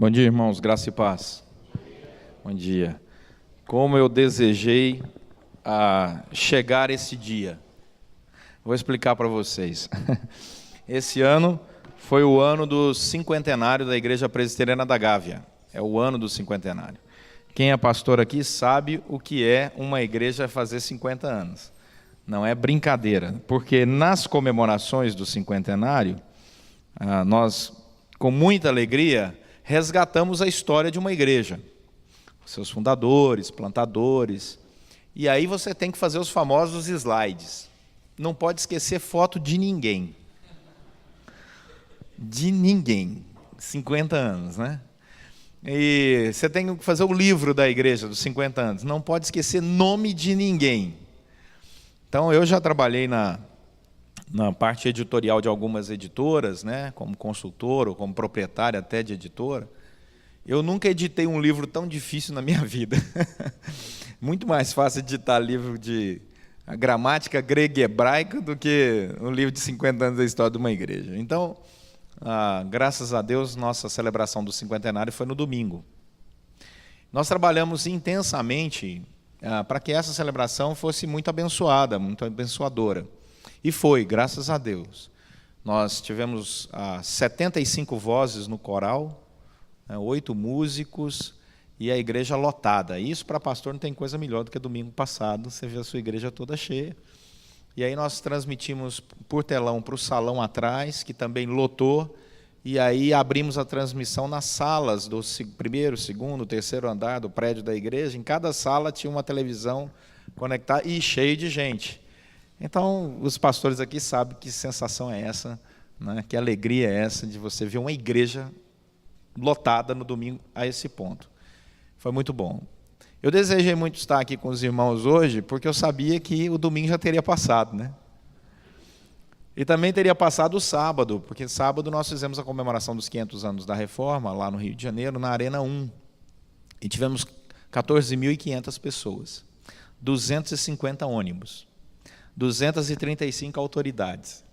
Bom dia, irmãos, graça e paz. Bom dia. Como eu desejei chegar esse dia. Vou explicar para vocês. Esse ano foi o ano do cinquentenário da Igreja Presbiteriana da Gávea. É o ano do cinquentenário. Quem é pastor aqui sabe o que é uma igreja fazer 50 anos. Não é brincadeira, porque nas comemorações do cinquentenário, nós, com muita alegria, resgatamos a história de uma igreja, seus fundadores, plantadores, e aí você tem que fazer os famosos slides. Não pode esquecer foto de ninguém. De ninguém. 50 anos, né? E você tem que fazer o livro da igreja dos 50 anos. Não pode esquecer nome de ninguém. Então, eu já trabalhei na parte editorial de algumas editoras, né, como consultor ou como proprietário até de editora. Eu nunca editei um livro tão difícil na minha vida. Muito mais fácil editar livro de gramática grega e hebraica do que um livro de 50 anos da história de uma igreja. Então, graças a Deus, nossa celebração do cinquentenário foi no domingo. Nós trabalhamos intensamente para que essa celebração fosse muito abençoada, muito abençoadora. E foi, graças a Deus. Nós tivemos 75 vozes no coral, 8 músicos e a igreja lotada. Isso para pastor não tem coisa melhor do que domingo passado, você vê a sua igreja toda cheia. E aí nós transmitimos por telão para o salão atrás, que também lotou, e aí abrimos a transmissão nas salas do primeiro, segundo, terceiro andar do prédio da igreja. Em cada sala tinha uma televisão conectada e cheio de gente. Então, os pastores aqui sabem que sensação é essa, né? Que alegria é essa de você ver uma igreja lotada no domingo a esse ponto. Foi muito bom. Eu desejei muito estar aqui com os irmãos hoje, porque eu sabia que o domingo já teria passado, né? E também teria passado o sábado, porque sábado nós fizemos a comemoração dos 500 anos da Reforma, lá no Rio de Janeiro, na Arena 1. E tivemos 14.500 pessoas, 250 ônibus. 235 autoridades.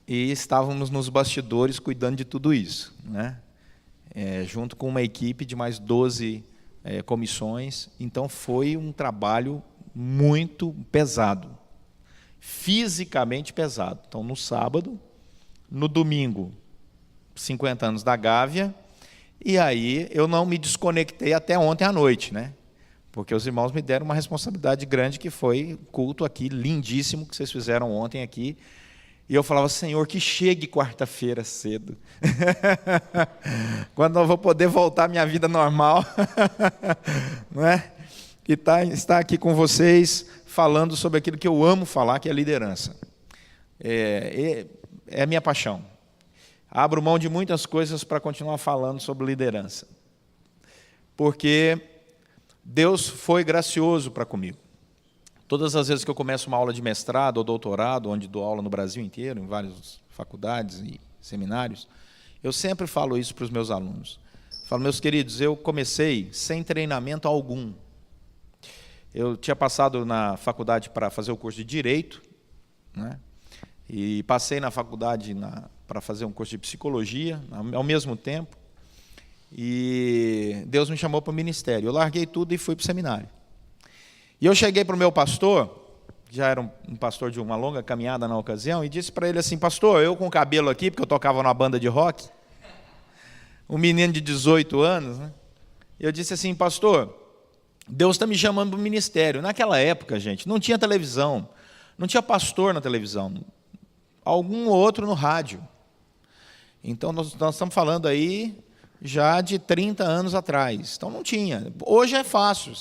E estávamos nos bastidores cuidando de tudo isso, né? Junto com uma equipe de mais 12 comissões. Então, foi um trabalho muito pesado, fisicamente pesado. Então, no sábado, no domingo, 50 anos da Gávea, e aí eu não me desconectei até ontem à noite, né? Porque os irmãos me deram uma responsabilidade grande, que foi culto aqui, lindíssimo, que vocês fizeram ontem aqui. E eu falava, Senhor, que chegue quarta-feira cedo. Quando eu vou poder voltar à minha vida normal. Não é? E estar aqui com vocês, falando sobre aquilo que eu amo falar, que é liderança. É a minha paixão. Abro mão de muitas coisas para continuar falando sobre liderança. Porque Deus foi gracioso para comigo. Todas as vezes que eu começo uma aula de mestrado ou doutorado, onde dou aula no Brasil inteiro, em várias faculdades e seminários, eu sempre falo isso para os meus alunos. Falo, meus queridos, eu comecei sem treinamento algum. Eu tinha passado na faculdade para fazer o curso de Direito, né? E passei na faculdade para fazer um curso de Psicologia, ao mesmo tempo. E Deus me chamou para o ministério. Eu larguei tudo e fui para o seminário. E eu cheguei para o meu pastor, já era um pastor de uma longa caminhada na ocasião, e disse para ele assim, pastor, eu com o cabelo aqui, porque eu tocava numa banda de rock, um menino de 18 anos, né? Eu disse assim, pastor, Deus está me chamando para o ministério. Naquela época, gente, não tinha televisão, não tinha pastor na televisão, algum outro no rádio. Então, nós estamos falando aí já de 30 anos atrás. Então, não tinha. Hoje é fácil.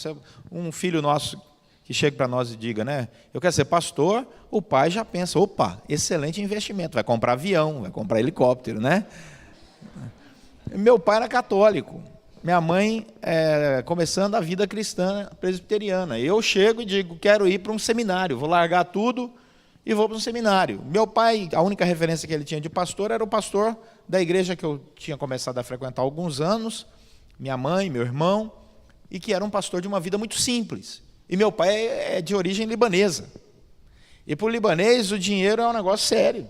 Um filho nosso que chega para nós e diga, né, eu quero ser pastor, o pai já pensa, opa, excelente investimento, vai comprar avião, vai comprar helicóptero, né? Meu pai era católico, minha mãe começando a vida cristã presbiteriana. Eu chego e digo, quero ir para um seminário, vou largar tudo e vou para um seminário. Meu pai, a única referência que ele tinha de pastor era o pastor da igreja que eu tinha começado a frequentar há alguns anos, minha mãe, meu irmão, e que era um pastor de uma vida muito simples. E meu pai é de origem libanesa. E para o libanês o dinheiro é um negócio sério,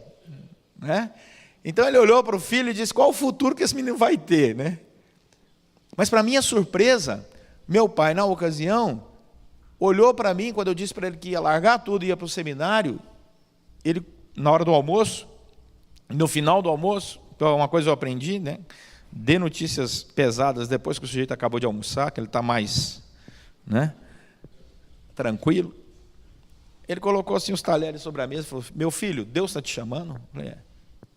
né? Então ele olhou para o filho e disse, qual o futuro que esse menino vai ter, né? Mas, para minha surpresa, meu pai, na ocasião, olhou para mim, quando eu disse para ele que ia largar tudo e ia para o seminário, ele, na hora do almoço, no final do almoço, uma coisa eu aprendi, né? Dê notícias pesadas depois que o sujeito acabou de almoçar, que ele está mais, né, tranquilo. Ele colocou assim os talheres sobre a mesa e falou: meu filho, Deus está te chamando? Eu falei: é.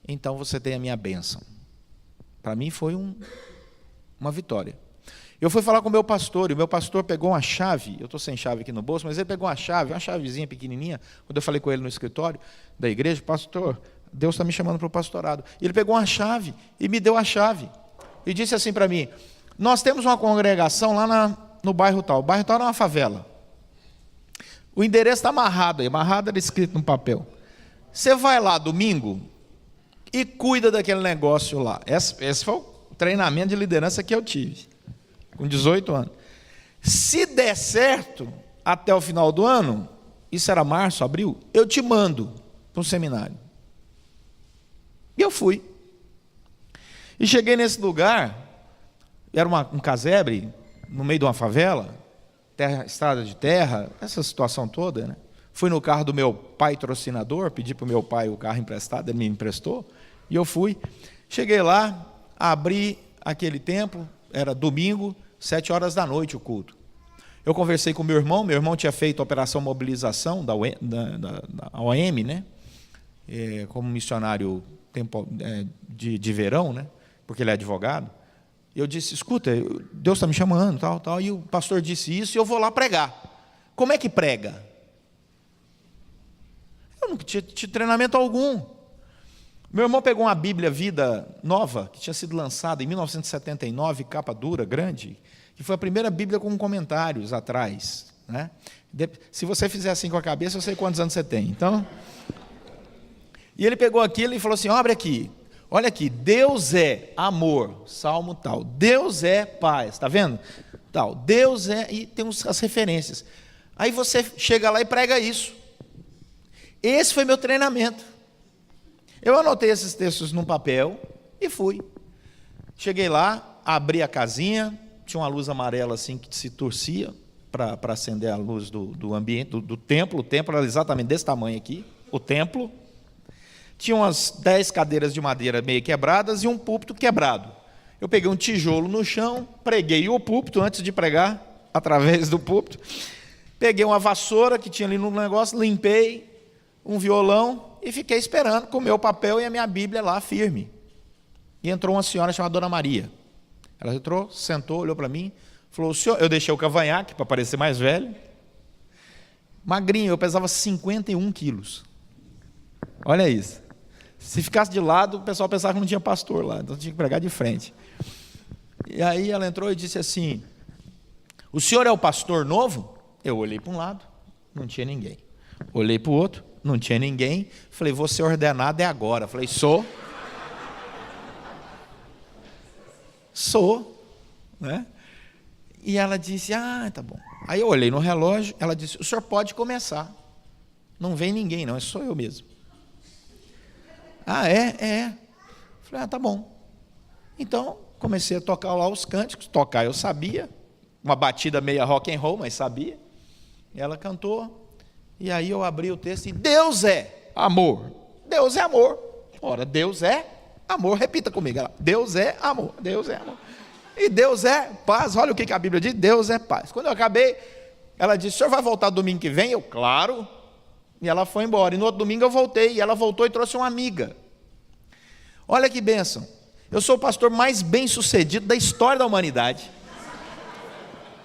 Então você tem a minha bênção. Para mim foi uma vitória. Eu fui falar com o meu pastor, e o meu pastor pegou uma chave, eu estou sem chave aqui no bolso, mas ele pegou uma chavezinha pequenininha, quando eu falei com ele no escritório da igreja: pastor, Deus está me chamando para o pastorado. E ele pegou uma chave e me deu a chave. E disse assim para mim: nós temos uma congregação lá no bairro tal. O bairro tal era uma favela. O endereço está amarrado aí, amarrado era escrito no papel. Você vai lá domingo e cuida daquele negócio lá. Esse foi o treinamento de liderança que eu tive, com 18 anos. Se der certo, até o final do ano, isso era março, abril, eu te mando para um seminário. E eu fui. E cheguei nesse lugar, era um casebre, no meio de uma favela, estrada de terra, essa situação toda, né? Fui no carro do meu patrocinador, pedi para o meu pai o carro emprestado, ele me emprestou, e eu fui. Cheguei lá, abri aquele templo, era domingo, 7 horas da noite o culto. Eu conversei com meu irmão tinha feito a operação mobilização da OM, né? Como missionário de verão, né? Porque ele é advogado. Eu disse: escuta, Deus está me chamando, tal, e o pastor disse isso, e eu vou lá pregar. Como é que prega? Eu não tinha treinamento algum. Meu irmão pegou uma Bíblia Vida Nova, que tinha sido lançada em 1979, capa dura, grande, que foi a primeira Bíblia com comentários atrás, né? Se você fizer assim com a cabeça, eu sei quantos anos você tem. Então, e ele pegou aquilo e falou assim: abre aqui. Olha aqui, Deus é amor, salmo tal, Deus é paz, está vendo? Tal, Deus é, e tem as referências. Aí você chega lá e prega isso. Esse foi meu treinamento. Eu anotei esses textos num papel e fui. Cheguei lá, abri a casinha, tinha uma luz amarela assim que se torcia para acender a luz do ambiente, do templo. O templo era exatamente desse tamanho aqui, o templo. Tinha umas 10 cadeiras de madeira meio quebradas e um púlpito quebrado. Eu peguei um tijolo no chão, preguei o púlpito antes de pregar, através do púlpito. Peguei uma vassoura que tinha ali no negócio, limpei, um violão e fiquei esperando com o meu papel e a minha Bíblia lá firme. E entrou uma senhora chamada Dona Maria. Ela entrou, sentou, olhou para mim, falou: o senhor... Eu deixei o cavanhaque para parecer mais velho. Magrinho, eu pesava 51 quilos. Olha isso. Se ficasse de lado, o pessoal pensava que não tinha pastor lá, então tinha que pregar de frente. E aí ela entrou e disse assim: o senhor é o pastor novo? Eu olhei para um lado, não tinha ninguém. Olhei para o outro, não tinha ninguém. Falei: vou ser ordenado é agora. Falei: sou. Sou. Né? E ela disse: ah, tá bom. Aí eu olhei no relógio, ela disse: o senhor pode começar. Não vem ninguém não, é só eu mesmo. Ah, é. Falei: ah, tá bom. Então, comecei a tocar lá os cânticos. Tocar eu sabia. Uma batida meia rock and roll, mas sabia. E ela cantou. E aí eu abri o texto e: Deus é amor. Deus é amor. Ora, Deus é amor. Repita comigo. Ela: Deus é amor. Deus é amor. E Deus é paz. Olha o que a Bíblia diz: Deus é paz. Quando eu acabei, ela disse: o senhor vai voltar domingo que vem? Eu: claro. E ela foi embora. E no outro domingo eu voltei. E ela voltou e trouxe uma amiga. Olha que bênção. Eu sou o pastor mais bem sucedido da história da humanidade.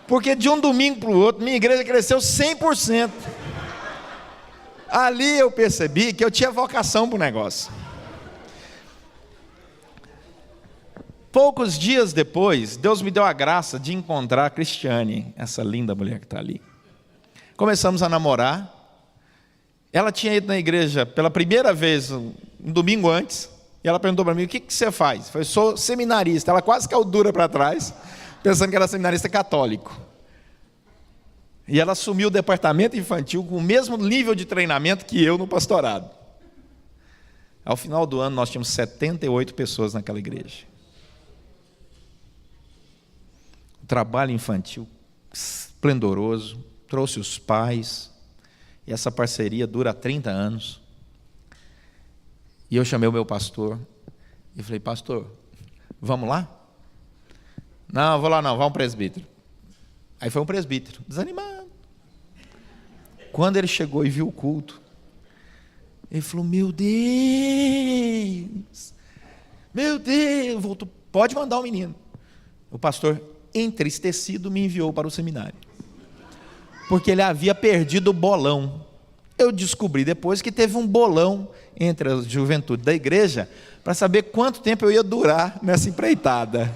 Porque de um domingo para o outro, minha igreja cresceu 100%. Ali eu percebi que eu tinha vocação para o negócio. Poucos dias depois, Deus me deu a graça de encontrar a Cristiane, essa linda mulher que está ali. Começamos a namorar. Ela tinha ido na igreja pela primeira vez, um domingo antes, e ela perguntou para mim: o que você faz? Eu falei: sou seminarista. Ela quase caiu dura para trás, pensando que era seminarista católico. E ela assumiu o departamento infantil com o mesmo nível de treinamento que eu no pastorado. Ao final do ano, nós tínhamos 78 pessoas naquela igreja. trabalho infantil esplendoroso, trouxe os pais, e essa parceria dura há 30 anos. E eu chamei o meu pastor e falei: pastor, vamos lá? Não, vou lá não, vai um presbítero. Aí foi um presbítero, desanimado. Quando ele chegou e viu o culto, ele falou: meu Deus, voltou, pode mandar o menino. O pastor, entristecido, me enviou para o seminário, porque ele havia perdido o bolão. Eu descobri depois que teve um bolão entre a juventude da igreja para saber quanto tempo eu ia durar nessa empreitada.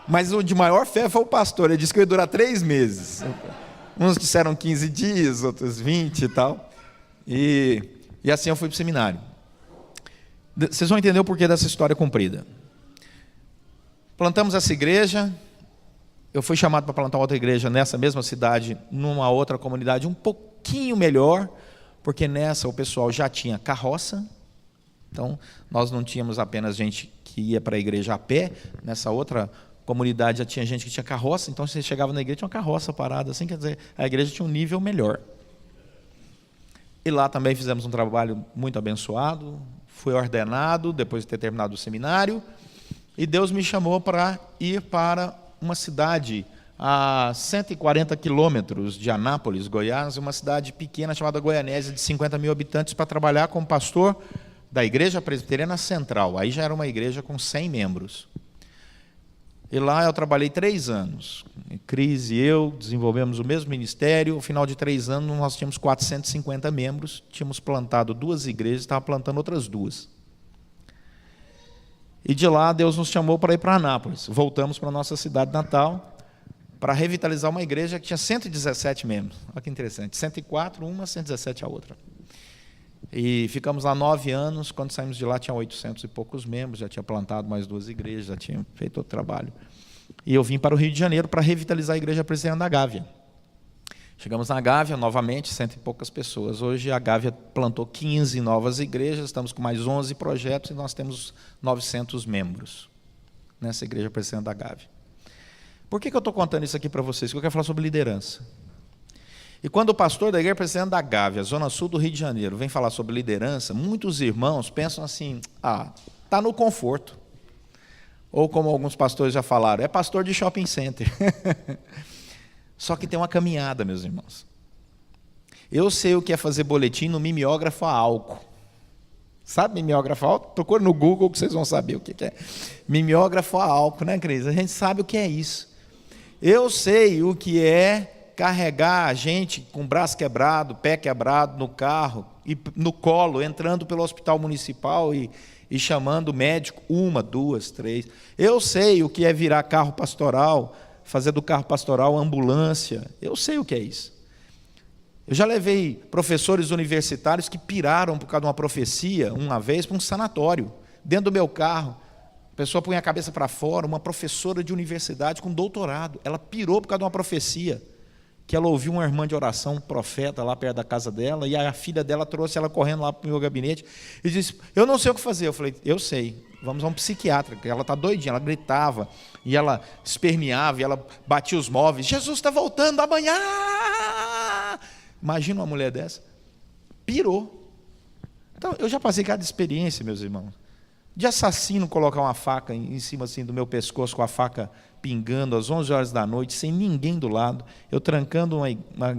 Mas o de maior fé foi o pastor, ele disse que eu ia durar 3 meses. Uns disseram 15 dias, outros 20 e tal. E assim eu fui para o seminário. Vocês vão entender o porquê dessa história comprida. Plantamos essa igreja. Eu fui chamado para plantar outra igreja nessa mesma cidade, numa outra comunidade um pouquinho melhor, porque nessa o pessoal já tinha carroça. Então, nós não tínhamos apenas gente que ia para a igreja a pé. Nessa outra comunidade já tinha gente que tinha carroça. Então, você chegava na igreja, tinha uma carroça parada, assim, quer dizer, a igreja tinha um nível melhor. E lá também fizemos um trabalho muito abençoado. Fui ordenado, depois de ter terminado o seminário, e Deus me chamou para ir para uma cidade a 140 quilômetros de Anápolis, Goiás, uma cidade pequena chamada Goianésia, de 50 mil habitantes, para trabalhar como pastor da Igreja Presbiteriana Central. Aí já era uma igreja com 100 membros. E lá eu trabalhei 3 anos. Cris e eu desenvolvemos o mesmo ministério. Ao final de 3 anos, nós tínhamos 450 membros, tínhamos plantado 2 igrejas, estava plantando outras 2. E de lá, Deus nos chamou para ir para Anápolis. Voltamos para a nossa cidade natal, para revitalizar uma igreja que tinha 117 membros. Olha que interessante, 104 uma, 117 a outra. E ficamos lá 9 anos, quando saímos de lá tinha 800 e poucos membros, já tinha plantado mais 2 igrejas, já tinha feito outro trabalho. E eu vim para o Rio de Janeiro para revitalizar a Igreja Presbiteriana da Gávea. Chegamos na Gávea, novamente, 100 e poucas pessoas. Hoje a Gávea plantou 15 novas igrejas, estamos com mais 11 projetos e nós temos 900 membros nessa Igreja Presbiteriana da Gávea. Por que eu estou contando isso aqui para vocês? Porque eu quero falar sobre liderança. E quando o pastor da Igreja Presbiteriana da Gávea, Zona Sul do Rio de Janeiro, vem falar sobre liderança, muitos irmãos pensam assim: está no conforto. Ou como alguns pastores já falaram, é pastor de shopping center. Só que tem uma caminhada, meus irmãos. Eu sei o que é fazer boletim no mimeógrafo a álcool. Sabe mimeógrafo a álcool? Procura no Google que vocês vão saber o que é. Mimeógrafo a álcool, né, Cris? A gente sabe o que é isso. Eu sei o que é carregar a gente com o braço quebrado, pé quebrado no carro, e no colo, entrando pelo hospital municipal e chamando o médico 1, 2, 3. Eu sei o que é virar carro pastoral, fazer do carro pastoral ambulância. Eu sei o que é isso. Eu já levei professores universitários que piraram por causa de uma profecia, uma vez, para um sanatório, dentro do meu carro. A pessoa punha a cabeça para fora, uma professora de universidade com doutorado. Ela pirou por causa de uma profecia, que ela ouviu uma irmã de oração, um profeta, lá perto da casa dela, e a filha dela trouxe ela correndo lá para o meu gabinete, e disse: eu não sei o que fazer. Eu falei: eu sei, vamos a um psiquiatra, porque ela está doidinha, ela gritava, e ela esperneava, e ela batia os móveis: Jesus está voltando amanhã! Imagina uma mulher dessa. Pirou. Então, eu já passei cada experiência, meus irmãos, de assassino colocar uma faca em cima assim, do meu pescoço, com a faca pingando às 11 horas da noite, sem ninguém do lado, eu trancando uma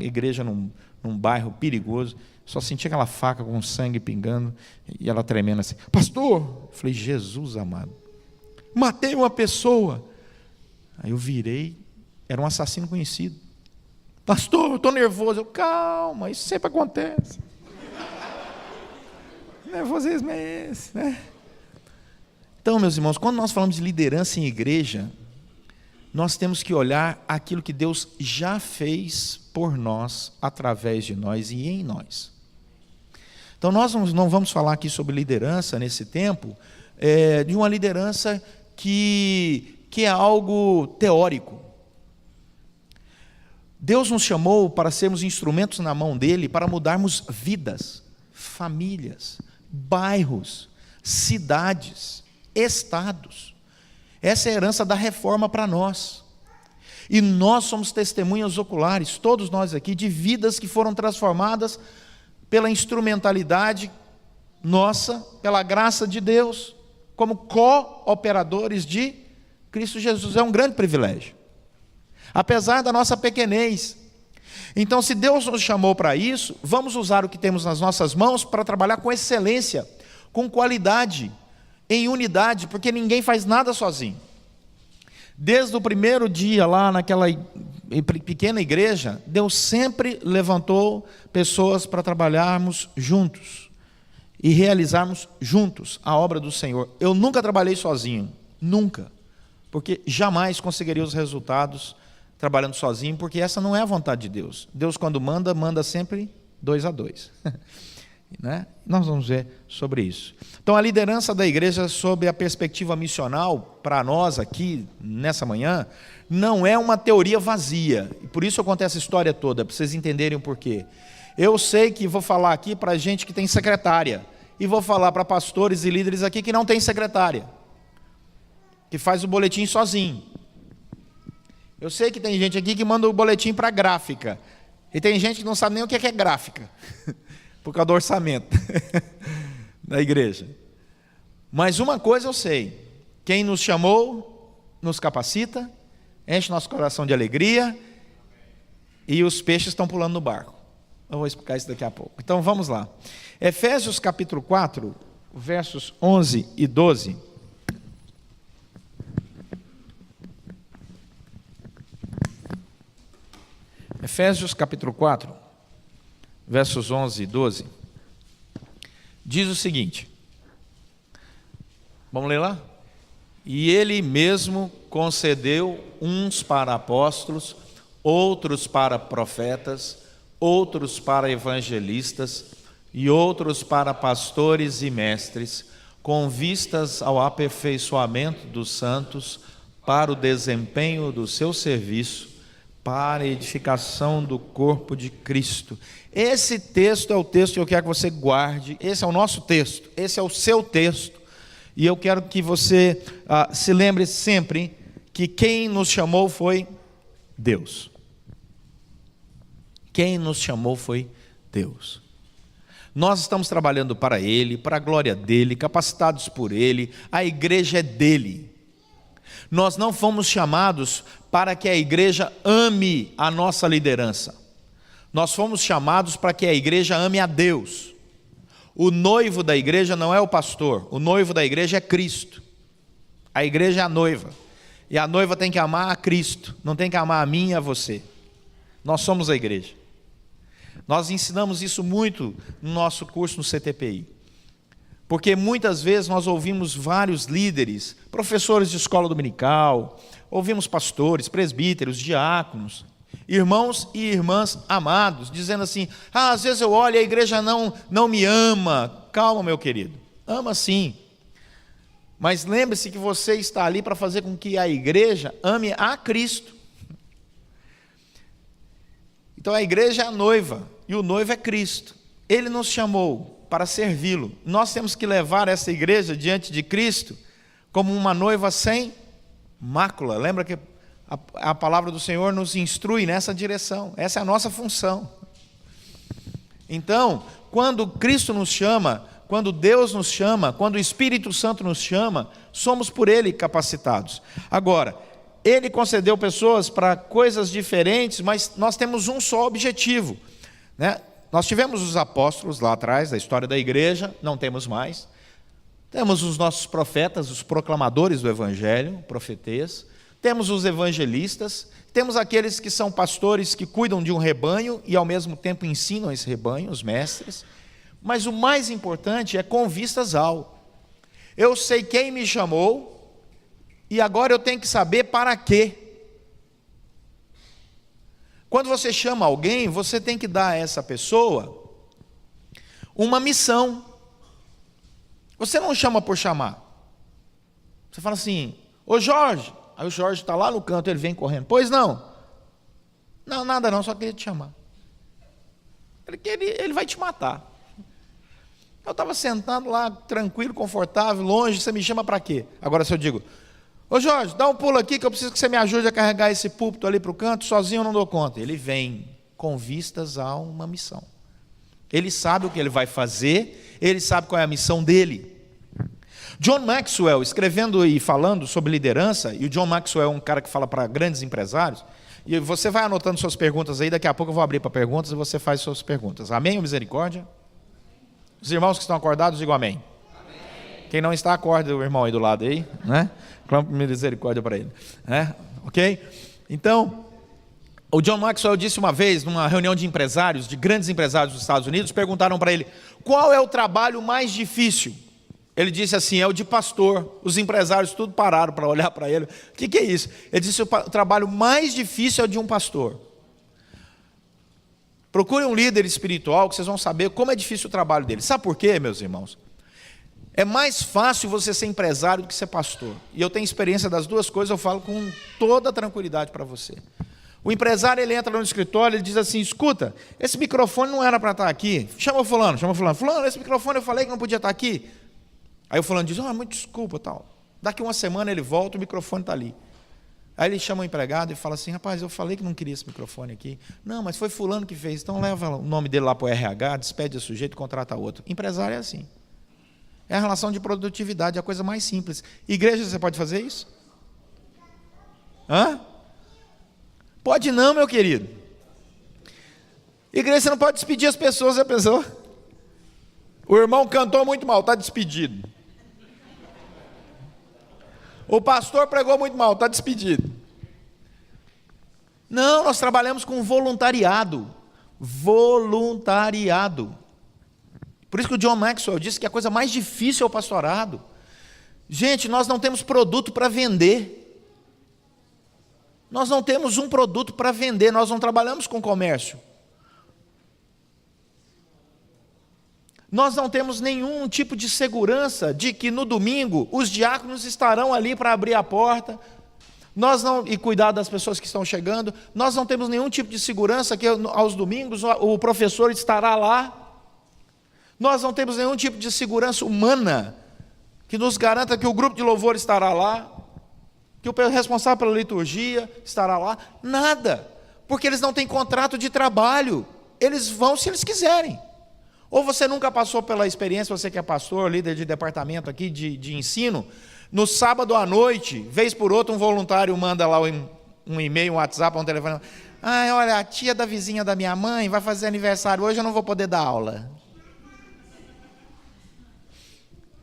igreja num bairro perigoso, só sentia aquela faca com sangue pingando, e ela tremendo assim: pastor! Eu falei: Jesus amado, matei uma pessoa. Aí eu virei, era um assassino conhecido. Pastor, eu estou nervoso. Eu: calma, isso sempre acontece. Nervosismo é esse, né? Então, meus irmãos, quando nós falamos de liderança em igreja, nós temos que olhar aquilo que Deus já fez por nós, através de nós e em nós. Então, nós não vamos falar aqui sobre liderança nesse tempo, de uma liderança que é algo teórico. Deus nos chamou para sermos instrumentos na mão dele, para mudarmos vidas, famílias, bairros, cidades, estados. Essa é a herança da reforma para nós. E nós somos testemunhas oculares, todos nós aqui, de vidas que foram transformadas pela instrumentalidade nossa, pela graça de Deus, como co-operadores de Cristo Jesus. É um grande privilégio, apesar da nossa pequenez. Então, se Deus nos chamou para isso, vamos usar o que temos nas nossas mãos para trabalhar com excelência, com qualidade, em unidade, porque ninguém faz nada sozinho. Desde o primeiro dia lá naquela pequena igreja, Deus sempre levantou pessoas para trabalharmos juntos e realizarmos juntos a obra do Senhor. Eu nunca trabalhei sozinho, nunca, porque jamais conseguiria os resultados trabalhando sozinho, porque essa não é a vontade de Deus. Deus, quando manda, manda sempre 2 a 2. Né? Nós vamos ver sobre isso. Então, a liderança da igreja sob a perspectiva missional, para nós aqui, nessa manhã, não é uma teoria vazia. E por isso eu contei essa história toda, para vocês entenderem o porquê. Eu sei que vou falar aqui para gente que tem secretária, e vou falar para pastores e líderes aqui que não tem secretária, que faz o boletim sozinho. Eu sei que tem gente aqui que manda o boletim para a gráfica, e tem gente que não sabe nem o que é gráfica, por causa do orçamento da igreja. Mas uma coisa eu sei: quem nos chamou, nos capacita, enche nosso coração de alegria, e os peixes estão pulando no barco. Eu vou explicar isso daqui a pouco. Então vamos lá. Efésios capítulo 4, versos 11 e 12. Efésios capítulo 4, versos 11 e 12, diz o seguinte, vamos ler lá? E ele mesmo concedeu uns para apóstolos, outros para profetas, outros para evangelistas e outros para pastores e mestres, com vistas ao aperfeiçoamento dos santos, para o desempenho do seu serviço, para a edificação do corpo de Cristo. Esse texto é o texto que eu quero que você guarde. Esse é o nosso texto, esse é o seu texto, e eu quero que você se lembre sempre que quem nos chamou foi Deus. Quem nos chamou foi Deus. Nós estamos trabalhando para Ele, para a glória dEle, capacitados por Ele, a igreja é dEle. Nós não fomos chamados para que a igreja ame a nossa liderança. Nós fomos chamados para que a igreja ame a Deus. O noivo da igreja não é o pastor, o noivo da igreja é Cristo. A igreja é a noiva, e a noiva tem que amar a Cristo, não tem que amar a mim e a você. Nós somos a igreja. Nós ensinamos isso muito no nosso curso no CTPI. Porque muitas vezes nós ouvimos vários líderes, professores de escola dominical, ouvimos pastores, presbíteros, diáconos, irmãos e irmãs amados, dizendo assim, às vezes eu olho e a igreja não me ama. Calma, meu querido, ama sim. Mas lembre-se que você está ali para fazer com que a igreja ame a Cristo. Então a igreja é a noiva, e o noivo é Cristo. Ele nos chamou para servi-lo. Nós temos que levar essa igreja diante de Cristo como uma noiva sem mácula. Lembra que a palavra do Senhor nos instrui nessa direção. Essa é a nossa função. Então, quando Cristo nos chama, quando Deus nos chama, quando o Espírito Santo nos chama, somos por Ele capacitados. Agora, Ele concedeu pessoas para coisas diferentes, mas nós temos um só objetivo, né? Nós tivemos os apóstolos lá atrás, da história da igreja, não temos mais. Temos os nossos profetas, os proclamadores do evangelho, profetês. Temos os evangelistas, temos aqueles que são pastores que cuidam de um rebanho e ao mesmo tempo ensinam esse rebanho, os mestres. Mas o mais importante é com vistas ao. Eu sei quem me chamou e agora eu tenho que saber para quê. Quando você chama alguém, você tem que dar a essa pessoa uma missão. Você não chama por chamar. Você fala assim, ô Jorge. Aí o Jorge está lá no canto, ele vem correndo. Pois não. Não, nada não, só queria te chamar. Ele vai te matar. Eu estava sentado lá, tranquilo, confortável, longe, você me chama para quê? Agora se eu digo, Ô Jorge, dá um pulo aqui que eu preciso que você me ajude a carregar esse púlpito ali para o canto, sozinho eu não dou conta. Ele vem com vistas a uma missão. Ele sabe o que ele vai fazer, ele sabe qual é a missão dele. John Maxwell, escrevendo e falando sobre liderança, e o John Maxwell é um cara que fala para grandes empresários, e você vai anotando suas perguntas aí, daqui a pouco eu vou abrir para perguntas e você faz suas perguntas. Amém ou misericórdia? Os irmãos que estão acordados, digam amém. Amém. Quem não está, acorda o irmão aí do lado aí, né? Clama misericórdia para ele, né? Ok? Então, o John Maxwell disse uma vez, numa reunião de empresários, de grandes empresários dos Estados Unidos, perguntaram para ele, qual é o trabalho mais difícil? Ele disse assim, é o de pastor. Os empresários tudo pararam para olhar para ele. O que é isso? Ele disse, o trabalho mais difícil é o de um pastor. Procure um líder espiritual que vocês vão saber como é difícil o trabalho dele. Sabe por quê, meus irmãos? É mais fácil você ser empresário do que ser pastor. E eu tenho experiência das duas coisas, eu falo com toda tranquilidade para você. O empresário, ele entra no escritório, ele diz assim, escuta, esse microfone não era para estar aqui. Chama o fulano. Fulano, esse microfone eu falei que não podia estar aqui. Aí o fulano diz, muito desculpa, tal. Daqui uma semana ele volta, o microfone está ali. Aí ele chama o empregado e fala assim, rapaz, eu falei que não queria esse microfone aqui. Não, mas foi fulano que fez, então leva o nome dele lá para o RH, despede o sujeito e contrata outro. Empresário é assim. É a relação de produtividade, é a coisa mais simples. Igreja, você pode fazer isso? Hã? Pode não, meu querido. Igreja, você não pode despedir as pessoas, já pensou? O irmão cantou muito mal, está despedido. O pastor pregou muito mal, está despedido. Não, nós trabalhamos com voluntariado. Voluntariado. Por isso que o John Maxwell disse que a coisa mais difícil é o pastorado. Gente, nós não temos produto para vender. Nós não temos um produto para vender, nós não trabalhamos com comércio. Nós não temos nenhum tipo de segurança de que no domingo os diáconos estarão ali para abrir a porta e cuidar das pessoas que estão chegando. Nós não temos nenhum tipo de segurança que aos domingos o professor estará lá. Nós não temos nenhum tipo de segurança humana que nos garanta que o grupo de louvor estará lá, que o responsável pela liturgia estará lá. Nada, porque eles não têm contrato de trabalho. Eles vão se eles quiserem. Ou você nunca passou pela experiência, você que é pastor, líder de departamento aqui de ensino, no sábado à noite, vez por outra, um voluntário manda lá um e-mail, um WhatsApp, um telefone. Olha, a tia da vizinha da minha mãe vai fazer aniversário hoje, eu não vou poder dar aula.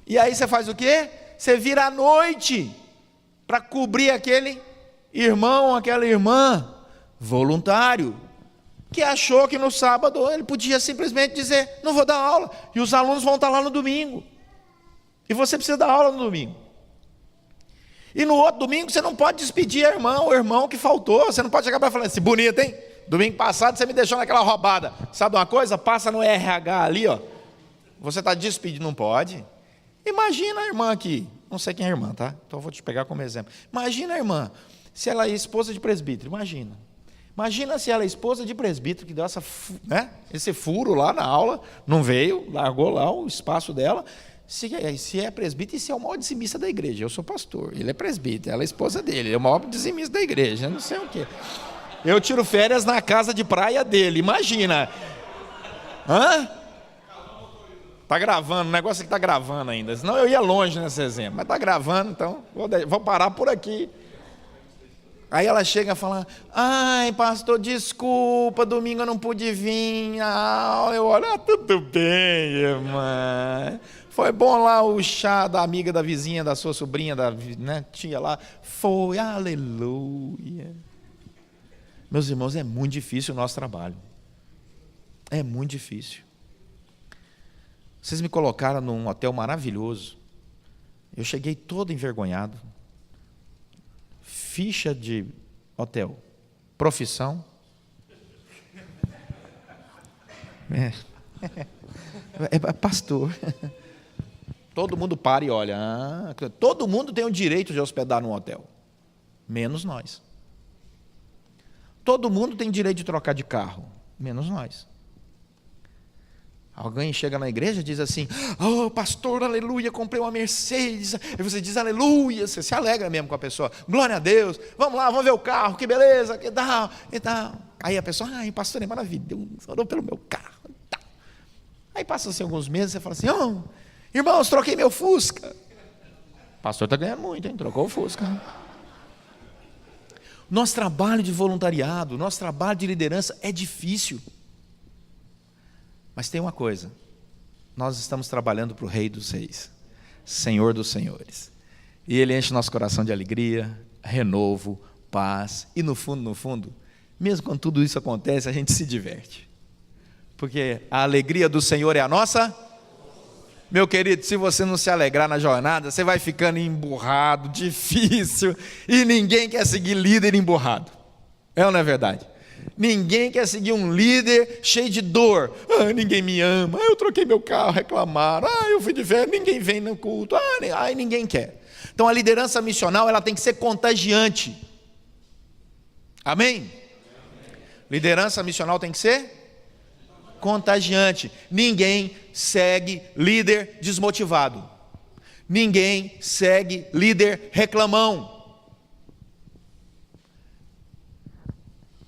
E aí você faz o quê? Você vira à noite para cobrir aquele irmão, aquela irmã, voluntário, que achou que no sábado ele podia simplesmente dizer, não vou dar aula, e os alunos vão estar lá no domingo, e você precisa dar aula no domingo, e no outro domingo você não pode despedir a irmã, o irmão que faltou, você não pode chegar para falar assim, bonito, hein? Domingo passado você me deixou naquela roubada, sabe uma coisa? Passa no RH ali, ó. Você está despedido, não pode. Imagina a irmã aqui, não sei quem é a irmã, tá? Então eu vou te pegar como exemplo. Imagina a irmã, se ela é esposa de presbítero, Imagina se ela é esposa de presbítero, que deu esse furo lá na aula, não veio, largou lá o espaço dela. Se é presbítero, e se é o maior dizimista da igreja. Eu sou pastor, ele é presbítero, ela é esposa dele, ele é o maior dizimista da igreja, não sei o quê. Eu tiro férias na casa de praia dele, imagina. Está gravando, o negócio é que está gravando ainda, senão eu ia longe nesse exemplo, mas está gravando, então vou parar por aqui. Aí ela chega a falar, ai pastor, desculpa, domingo eu não pude vir, eu olho, tudo bem, irmã, foi bom lá o chá da amiga da vizinha, da sua sobrinha, tia lá, foi, aleluia. Meus irmãos, é muito difícil o nosso trabalho, é muito difícil. Vocês me colocaram num hotel maravilhoso, eu cheguei todo envergonhado, ficha de hotel, profissão, é pastor. Todo mundo para e olha, todo mundo tem o direito de hospedar num hotel, menos nós. Todo mundo tem direito de trocar de carro, menos nós. Alguém chega na igreja e diz assim: oh pastor, aleluia, comprei uma Mercedes. Aí você diz aleluia, você se alegra mesmo com a pessoa. Glória a Deus, vamos lá, vamos ver o carro, que beleza, que tal, e tal. Aí a pessoa: ai pastor, é maravilhoso, orou pelo meu carro. Aí passam-se alguns meses, você fala assim: oh, irmãos, troquei meu Fusca. O pastor está ganhando muito, hein? Trocou o Fusca. Nosso trabalho de voluntariado, nosso trabalho de liderança é difícil. Mas tem uma coisa: nós estamos trabalhando para o Rei dos Reis, Senhor dos Senhores. E Ele enche nosso coração de alegria, renovo, paz. E no fundo, mesmo quando tudo isso acontece, a gente se diverte. Porque a alegria do Senhor é a nossa. Meu querido, se você não se alegrar na jornada, você vai ficando emburrado, difícil, e ninguém quer seguir líder emburrado. É ou não é verdade? Ninguém quer seguir um líder cheio de dor. Ah, ninguém me ama, eu troquei meu carro, reclamaram, eu fui de férias, ninguém vem no culto, ninguém quer. Então a liderança missional, ela tem que ser contagiante. Amém? Liderança missional tem que ser contagiante. Ninguém segue líder desmotivado. Ninguém segue líder reclamão.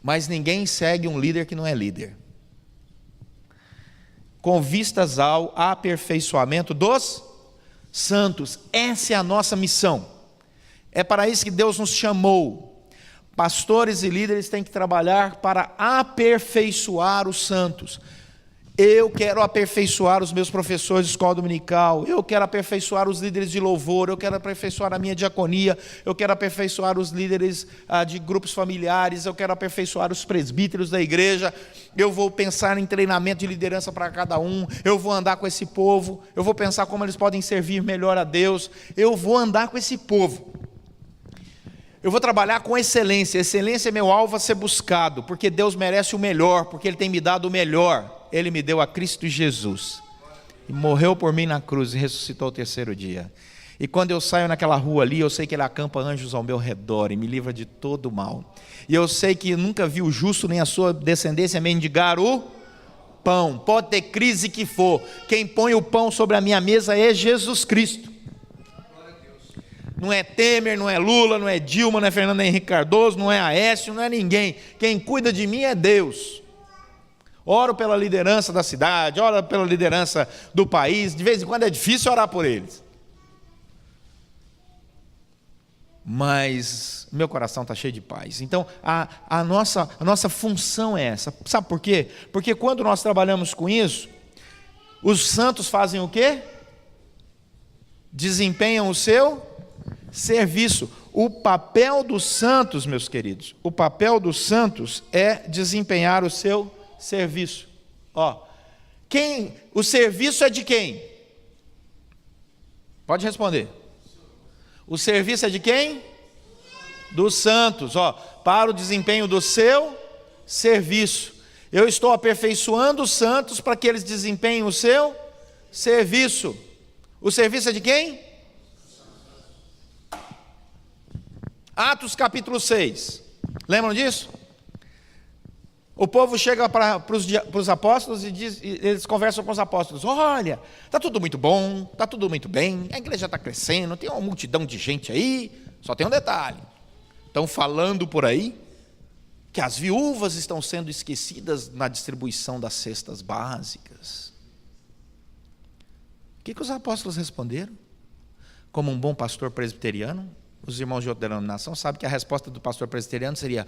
Mas ninguém segue um líder que não é líder. Com vistas ao aperfeiçoamento dos santos. Essa é a nossa missão. É para isso que Deus nos chamou. Pastores e líderes têm que trabalhar para aperfeiçoar os santos. Eu quero aperfeiçoar os meus professores de escola dominical, eu quero aperfeiçoar os líderes de louvor, eu quero aperfeiçoar a minha diaconia, eu quero aperfeiçoar os líderes de grupos familiares, eu quero aperfeiçoar os presbíteros da igreja, eu vou pensar em treinamento de liderança para cada um, eu vou andar com esse povo, eu vou pensar como eles podem servir melhor a Deus, eu vou andar com esse povo. Eu vou trabalhar com excelência. Excelência é meu alvo a ser buscado, porque Deus merece o melhor, porque Ele tem me dado o melhor. Ele me deu a Cristo Jesus, e morreu por mim na cruz, e ressuscitou ao terceiro dia. E quando eu saio naquela rua ali, eu sei que Ele acampa anjos ao meu redor, e me livra de todo o mal. E eu sei que nunca vi o justo, nem a sua descendência mendigar o pão. Pode ter crise que for, quem põe o pão sobre a minha mesa é Jesus Cristo. Não é Temer, não é Lula, não é Dilma, não é Fernando Henrique Cardoso, não é Aécio, não é ninguém. Quem cuida de mim é Deus. Oro pela liderança da cidade, oro pela liderança do país. De vez em quando é difícil orar por eles. Mas meu coração está cheio de paz. Então a nossa função é essa. Sabe por quê? Porque quando nós trabalhamos com isso, os santos fazem o quê? Desempenham o seu serviço. O papel dos santos, meus queridos, o papel dos santos é desempenhar o seu serviço. O serviço é de quem? Pode responder. O serviço é de quem? Dos santos. Para o desempenho do seu serviço. Eu estou aperfeiçoando os santos para que eles desempenhem o seu serviço. O serviço é de quem? Atos capítulo 6. Lembram disso? O povo chega para os apóstolos e eles conversam com os apóstolos. Olha, está tudo muito bom, está tudo muito bem, a igreja está crescendo, tem uma multidão de gente aí, só tem um detalhe. Estão falando por aí que as viúvas estão sendo esquecidas na distribuição das cestas básicas. O que os apóstolos responderam? Como um bom pastor presbiteriano, os irmãos de outra denominação sabem que a resposta do pastor presbiteriano seria: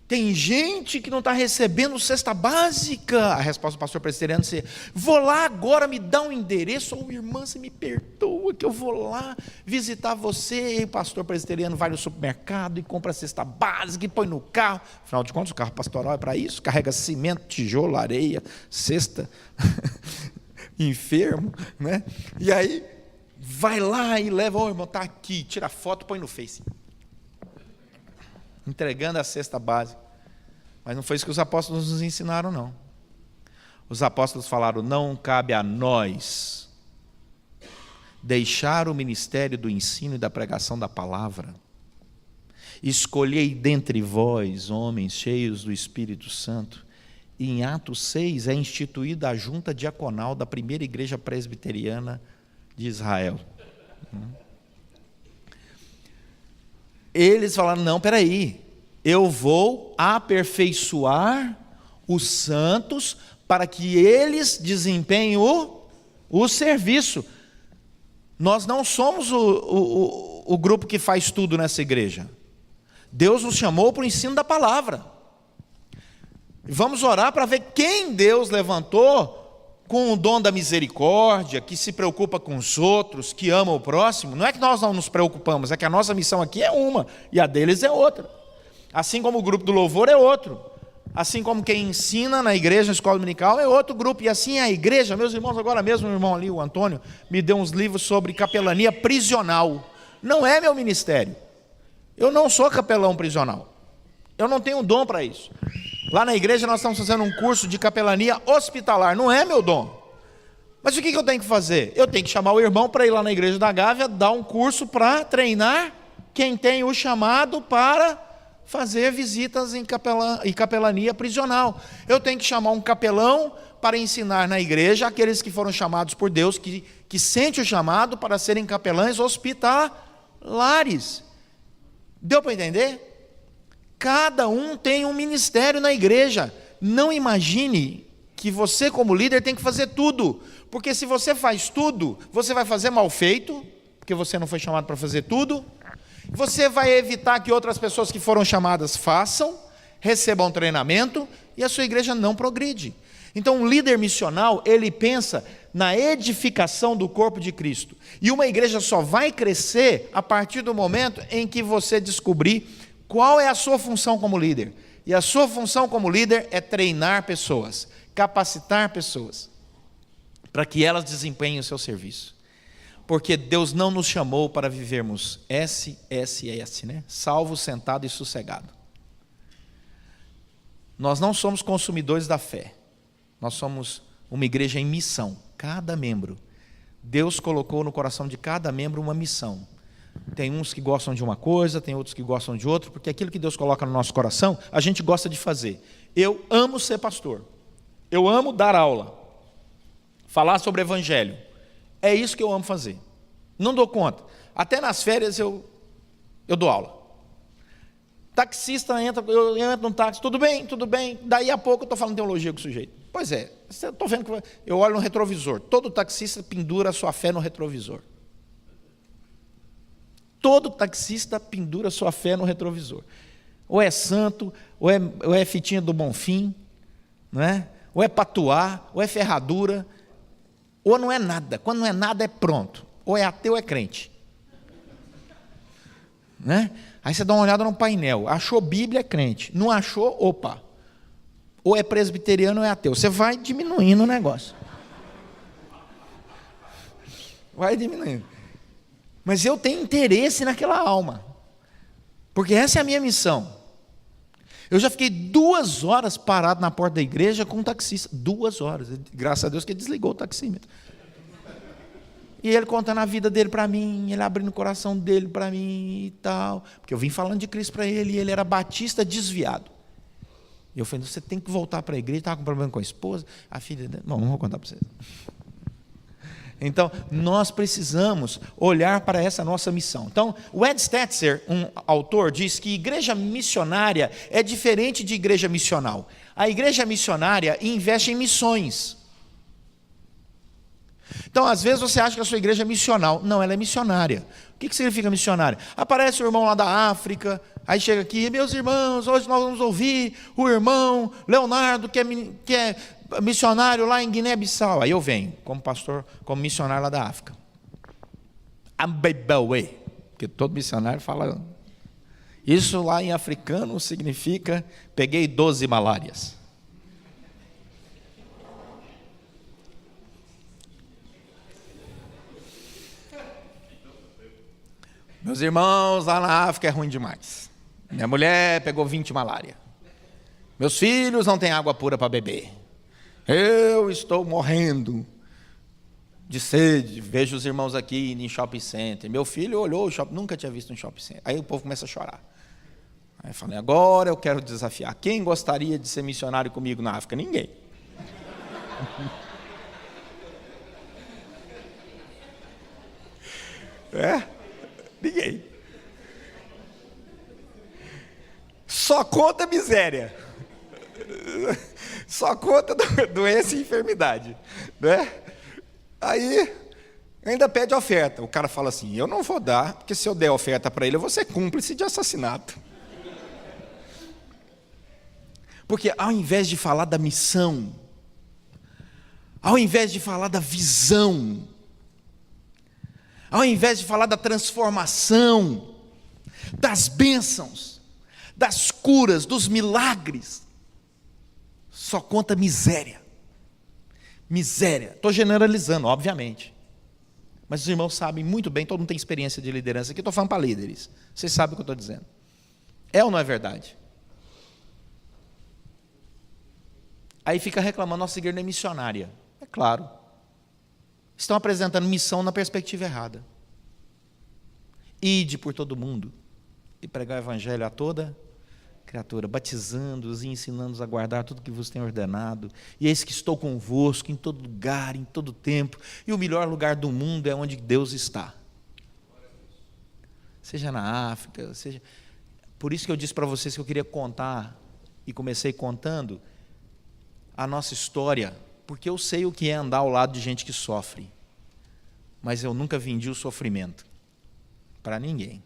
tem gente que não está recebendo cesta básica. A resposta do pastor presbiteriano seria: vou lá agora, me dá um endereço, irmã, você me perdoa que eu vou lá visitar você. E o pastor presbiteriano vai no supermercado e compra a cesta básica e põe no carro. Afinal de contas, o carro pastoral é para isso, carrega cimento, tijolo, areia, cesta, enfermo, né? E aí vai lá e leva: irmão, está aqui, tira foto, põe no Face, entregando a cesta básica. Mas não foi isso que os apóstolos nos ensinaram, não. Os apóstolos falaram: não cabe a nós deixar o ministério do ensino e da pregação da palavra. Escolhei dentre vós, homens cheios do Espírito Santo, em Atos 6 é instituída a junta diaconal da primeira igreja presbiteriana de Israel. Eles falaram, não, peraí, eu vou aperfeiçoar os santos para que eles desempenhem o serviço. Nós não somos o grupo que faz tudo nessa igreja. Deus nos chamou para o ensino da palavra. Vamos orar para ver quem Deus levantou com o dom da misericórdia, que se preocupa com os outros, que ama o próximo. Não é que nós não nos preocupamos, é que a nossa missão aqui é uma e a deles é outra. Assim como o grupo do louvor é outro. Assim como quem ensina na igreja, na escola dominical, é outro grupo. E assim a igreja, meus irmãos, agora mesmo o irmão ali, o Antônio, me deu uns livros sobre capelania prisional. Não é meu ministério. Eu não sou capelão prisional. Eu não tenho dom para isso. Lá na igreja nós estamos fazendo um curso de capelania hospitalar. Não é meu dom. Mas o que eu tenho que fazer? Eu tenho que chamar o irmão para ir lá na igreja da Gávea, dar um curso para treinar quem tem o chamado para fazer visitas em capelania prisional. Eu tenho que chamar um capelão para ensinar na igreja aqueles que foram chamados por Deus, que sente o chamado para serem capelães hospitalares. Deu para entender? Cada um tem um ministério na igreja. Não imagine que você como líder tem que fazer tudo, porque se você faz tudo, você vai fazer mal feito, porque você não foi chamado para fazer tudo. Você vai evitar que outras pessoas que foram chamadas façam, recebam treinamento, e a sua igreja não progride. Então, um líder missional, ele pensa na edificação do corpo de Cristo. E uma igreja só vai crescer a partir do momento em que você descobrir qual é a sua função como líder. E a sua função como líder é treinar pessoas, capacitar pessoas, para que elas desempenhem o seu serviço. Porque Deus não nos chamou para vivermos SSS, né? Salvo, sentado e sossegado. Nós não somos consumidores da fé. Nós somos uma igreja em missão. Cada membro. Deus colocou no coração de cada membro uma missão. Tem uns que gostam de uma coisa, tem outros que gostam de outra, porque aquilo que Deus coloca no nosso coração, a gente gosta de fazer. Eu amo ser pastor. Eu amo dar aula. Falar sobre o evangelho. É isso que eu amo fazer. Não dou conta. Até nas férias eu dou aula. Taxista entra, eu entro no táxi, tudo bem. Daí a pouco eu estou falando teologia com o sujeito. Pois é, estou vendo que eu olho no retrovisor. Todo taxista pendura a sua fé no retrovisor. Todo taxista pendura a sua fé no retrovisor. Ou é santo, ou é fitinha do Bonfim, não é? Ou é patuá, ou é ferradura, ou não é nada. Quando não é nada, é pronto. Ou é ateu ou é crente. Né? Aí você dá uma olhada no painel. Achou Bíblia, é crente. Não achou, opa. Ou é presbiteriano ou é ateu. Você vai diminuindo o negócio. Vai diminuindo. Mas eu tenho interesse naquela alma. Porque essa é a minha missão. Eu já fiquei 2 horas parado na porta da igreja com um taxista. 2 horas. Graças a Deus que ele desligou o taxímetro. E ele contando a vida dele para mim, ele abrindo o coração dele para mim e tal. Porque eu vim falando de Cristo para ele, e ele era batista desviado. E eu falei, você tem que voltar para a igreja, estava com problema com a esposa, a filha dele. Não vou contar para vocês. Então, nós precisamos olhar para essa nossa missão. Então, o Ed Stetzer, um autor, diz que igreja missionária é diferente de igreja missional. A igreja missionária investe em missões. Então, às vezes você acha que a sua igreja é missional. Não, ela é missionária. O que significa missionária? Aparece o irmão lá da África, aí chega aqui, meus irmãos, hoje nós vamos ouvir o irmão Leonardo, que é missionário lá em Guiné-Bissau. Aí eu venho, como pastor, como missionário lá da África. Ambebawe, porque todo missionário fala. Isso lá em africano significa, peguei 12 malárias. Meus irmãos, lá na África é ruim demais. Minha mulher pegou 20 malária. Meus filhos não têm água pura para beber. Eu estou morrendo de sede. Vejo os irmãos aqui em shopping center. Meu filho olhou o shopping, nunca tinha visto um shopping center. Aí o povo começa a chorar. Aí eu falei, agora eu quero desafiar. Quem gostaria de ser missionário comigo na África? Ninguém. Ninguém. Só conta miséria. Só conta doença e enfermidade, né? Aí ainda pede oferta. O cara fala assim, eu não vou dar, porque se eu der oferta para ele, eu vou ser cúmplice de assassinato. Porque ao invés de falar da missão, ao invés de falar da visão, ao invés de falar da transformação, das bênçãos, das curas, dos milagres, só conta miséria. Miséria. Estou generalizando, obviamente. Mas os irmãos sabem muito bem, todo mundo tem experiência de liderança aqui, estou falando para líderes. Vocês sabem o que eu estou dizendo. É ou não é verdade? Aí fica reclamando, nossa igreja não é missionária. É claro. Estão apresentando missão na perspectiva errada. Ide por todo mundo e pregar o evangelho a toda criatura, batizando-os e ensinando-os a guardar tudo que vos tem ordenado. E eis que estou convosco em todo lugar, em todo tempo. E o melhor lugar do mundo é onde Deus está. Seja na África, seja... Por isso que eu disse para vocês que eu queria contar, e comecei contando, a nossa história, porque eu sei o que é andar ao lado de gente que sofre, mas eu nunca vendi o sofrimento para ninguém.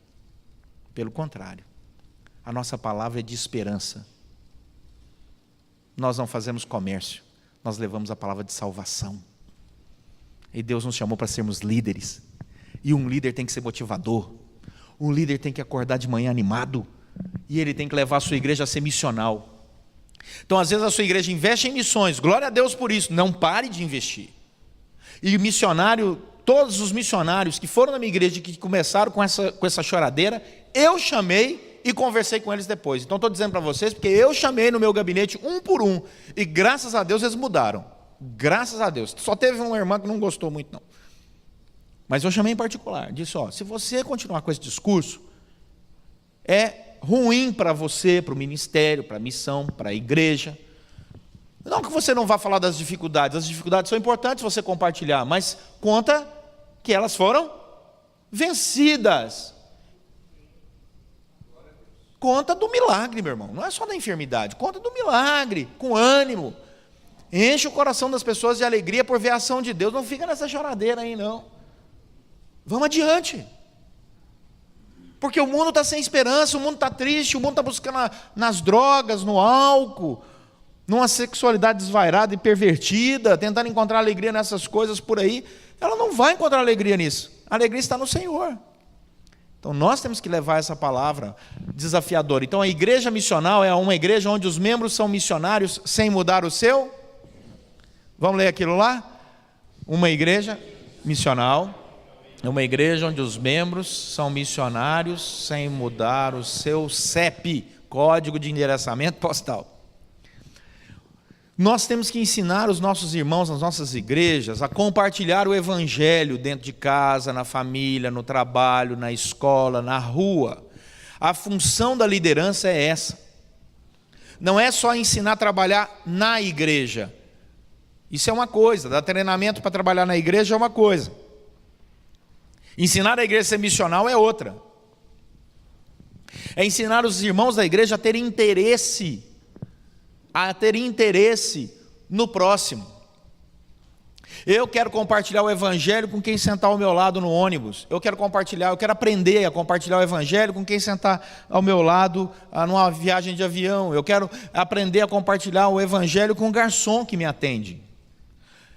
Pelo contrário, a nossa palavra é de esperança. Nós não fazemos comércio, nós levamos a palavra de salvação. E Deus nos chamou para sermos líderes, e um líder tem que ser motivador, um líder tem que acordar de manhã animado, e ele tem que levar a sua igreja a ser missional. Então, às vezes a sua igreja investe em missões, glória a Deus por isso, não pare de investir. E o missionário, todos os missionários que foram na minha igreja, que começaram com essa choradeira, eu chamei e conversei com eles depois. Então estou dizendo para vocês, porque eu chamei no meu gabinete um por um, e graças a Deus eles mudaram, graças a Deus. Só teve uma irmã que não gostou muito não, mas eu chamei em particular, disse, se você continuar com esse discurso, é ruim para você, para o ministério, para a missão, para a igreja. Não que você não vá falar das dificuldades, as dificuldades são importantes você compartilhar, mas conta que elas foram vencidas. Conta do milagre, meu irmão, não é só da enfermidade, conta do milagre, com ânimo. Enche o coração das pessoas de alegria por ver a ação de Deus, não fica nessa choradeira aí não. Vamos adiante. Porque o mundo está sem esperança, o mundo está triste, o mundo está buscando nas drogas, no álcool, numa sexualidade desvairada e pervertida, tentando encontrar alegria nessas coisas por aí. Ela não vai encontrar alegria nisso. A alegria está no Senhor. Então nós temos que levar essa palavra desafiadora. Então a igreja missional é uma igreja onde os membros são missionários sem mudar o seu. Vamos ler aquilo lá? Uma igreja missional é uma igreja onde os membros são missionários sem mudar o seu CEP, Código de Endereçamento Postal. Nós temos que ensinar os nossos irmãos nas nossas igrejas a compartilhar o evangelho dentro de casa, na família, no trabalho, na escola, na rua. A função da liderança é essa. Não é só ensinar a trabalhar na igreja. Isso é uma coisa, dar treinamento para trabalhar na igreja é uma coisa. Ensinar a igreja a ser missional é outra. É ensinar os irmãos da igreja a terem interesse no próximo. Eu quero compartilhar o evangelho com quem sentar ao meu lado no ônibus. Eu quero aprender a compartilhar o evangelho com quem sentar ao meu lado numa viagem de avião. Eu quero aprender a compartilhar o evangelho com o garçom que me atende.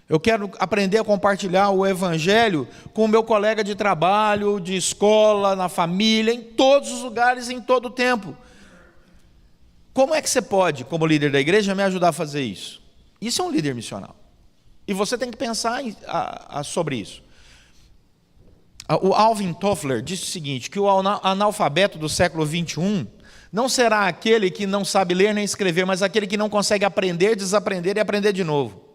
Eu quero aprender a compartilhar o evangelho com o meu colega de trabalho, de escola, na família, em todos os lugares, em todo o tempo. Como é que você pode, como líder da igreja, me ajudar a fazer isso? Isso é um líder missional. E você tem que pensar sobre isso. O Alvin Toffler disse o seguinte, que o analfabeto do século 21 não será aquele que não sabe ler nem escrever, mas aquele que não consegue aprender, desaprender e aprender de novo.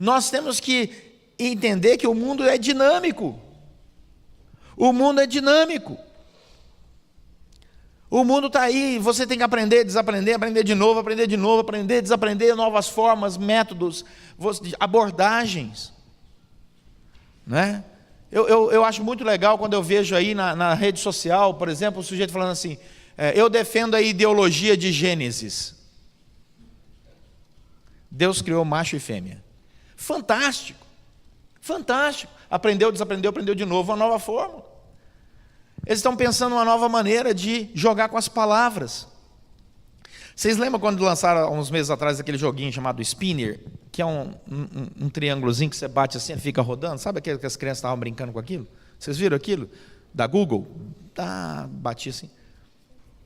Nós temos que entender que o mundo é dinâmico. O mundo é dinâmico. O mundo está aí, você tem que aprender, desaprender, aprender de novo, aprender, desaprender, novas formas, métodos, abordagens. Não é? Eu acho muito legal quando eu vejo aí na rede social, por exemplo, o sujeito falando assim, eu defendo a ideologia de Gênesis. Deus criou macho e fêmea. Fantástico, fantástico. Aprendeu, desaprendeu, aprendeu de novo, uma nova forma. Eles estão pensando uma nova maneira de jogar com as palavras. Vocês lembram quando lançaram, há uns meses atrás, aquele joguinho chamado Spinner, que é um triângulozinho que você bate assim, ele fica rodando? Sabe aquele que as crianças estavam brincando com aquilo? Vocês viram aquilo? Da Google? Bati assim.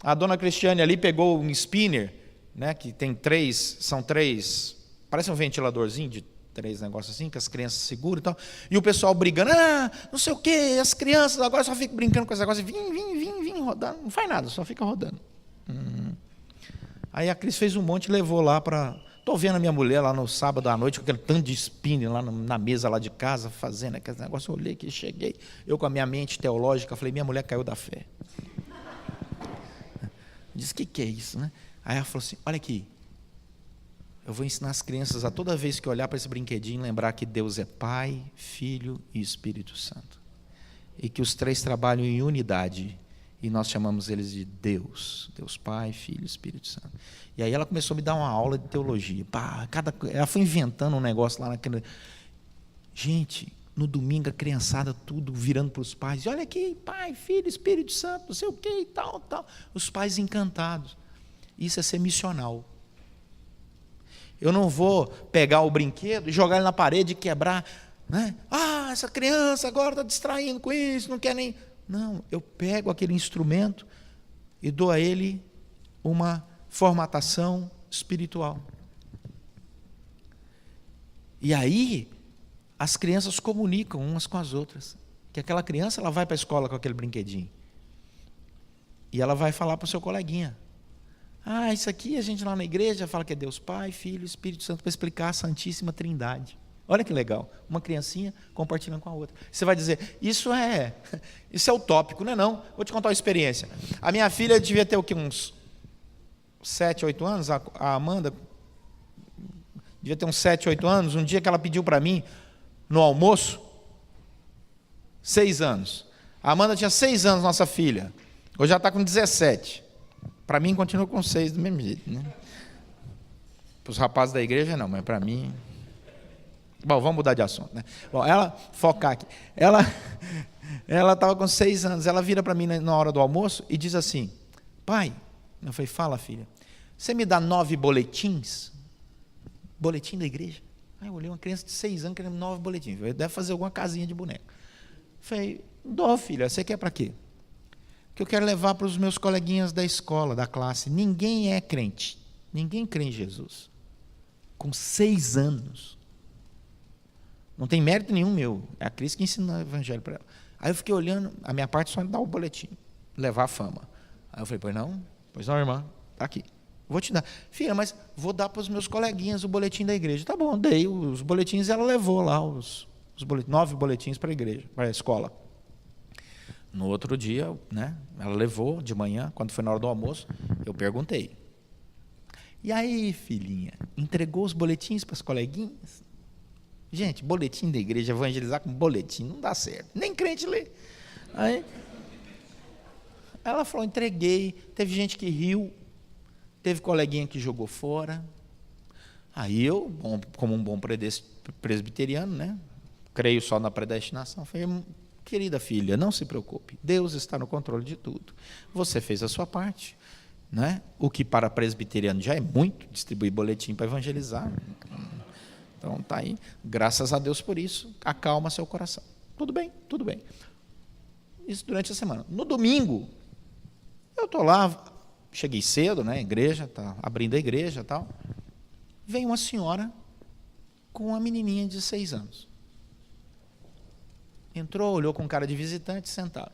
A dona Cristiane ali pegou um Spinner, né, que tem são três, parece um ventiladorzinho de 3 negócios assim, que as crianças seguram e tal, e o pessoal brigando, não sei o quê, as crianças agora só ficam brincando com esse negócio, vim, rodando, não faz nada, só fica rodando. Aí a Cris fez um monte e levou lá para... Estou vendo a minha mulher lá no sábado à noite, com aquele tanto de spinning lá na mesa lá de casa, fazendo aquele negócio, eu olhei que cheguei, eu com a minha mente teológica, falei, minha mulher caiu da fé. Disse, o que é isso, né? Aí ela falou assim, olha aqui, eu vou ensinar as crianças a toda vez que olhar para esse brinquedinho, lembrar que Deus é Pai, Filho e Espírito Santo. E que os 3 trabalham em unidade. E nós chamamos eles de Deus. Deus Pai, Filho e Espírito Santo. E aí ela começou a me dar uma aula de teologia. Ela foi inventando um negócio lá naquele... Gente, no domingo a criançada tudo virando para os pais. E olha aqui, Pai, Filho, Espírito Santo, não sei o quê e tal. Os pais encantados. Isso é ser missional. Eu não vou pegar o brinquedo e jogar ele na parede e quebrar, né? Essa criança agora está distraindo com isso, não quer nem... Não, eu pego aquele instrumento e dou a ele uma formatação espiritual. E aí, as crianças comunicam umas com as outras. Que aquela criança ela vai para a escola com aquele brinquedinho. E ela vai falar para o seu coleguinha. Isso aqui a gente lá na igreja fala que é Deus Pai, Filho e Espírito Santo, para explicar a Santíssima Trindade. Olha que legal, uma criancinha compartilhando com a outra. Você vai dizer, isso é utópico, não é não? Vou te contar uma experiência. A minha filha devia ter o quê, uns 7, 8 anos, a Amanda devia ter uns 7, 8 anos, um dia que ela pediu para mim, no almoço, 6 anos. A Amanda tinha 6 anos, nossa filha, hoje já está com 17. Para mim, continua com 6 do mesmo jeito, né? Para os rapazes da igreja, não, mas para mim... Bom, vamos mudar de assunto, né? Bom, focar aqui. Ela estava com 6 anos, ela vira para mim na hora do almoço e diz assim, pai, eu falei, fala filha, você me dá 9 boletins? Boletim da igreja? Aí eu olhei uma criança de 6 anos querendo 9 boletins, deve fazer alguma casinha de boneco. Eu falei, dó filha, você quer para quê? Que eu quero levar para os meus coleguinhas da escola, da classe. Ninguém é crente, ninguém crê em Jesus. Com 6 anos. Não tem mérito nenhum meu, é a Cris que ensina o evangelho para ela. Aí eu fiquei olhando, a minha parte só é dar o boletim, levar a fama. Aí eu falei, pois não, irmã, está aqui. Vou te dar. Filha, mas vou dar para os meus coleguinhas o boletim da igreja. Tá bom, dei os boletins e ela levou lá os 9 boletins para a igreja, para a escola. No outro dia, né, ela levou de manhã, quando foi na hora do almoço, eu perguntei. E aí, filhinha, entregou os boletins para as coleguinhas? Gente, boletim da igreja, evangelizar com boletim, não dá certo. Nem crente lê. Aí, ela falou, entreguei. Teve gente que riu, teve coleguinha que jogou fora. Aí eu, como um bom presbiteriano, né, creio só na predestinação, falei, querida filha, não se preocupe, Deus está no controle de tudo. Você fez a sua parte, né? O que para presbiteriano já é muito, distribuir boletim para evangelizar. Então está aí, graças a Deus por isso, acalma seu coração. Tudo bem, tudo bem. Isso durante a semana. No domingo, eu estou lá, cheguei cedo, né? Igreja, tá abrindo a igreja e tal. Vem uma senhora com uma menininha de 6 anos. Entrou, olhou com cara de visitante, sentaram.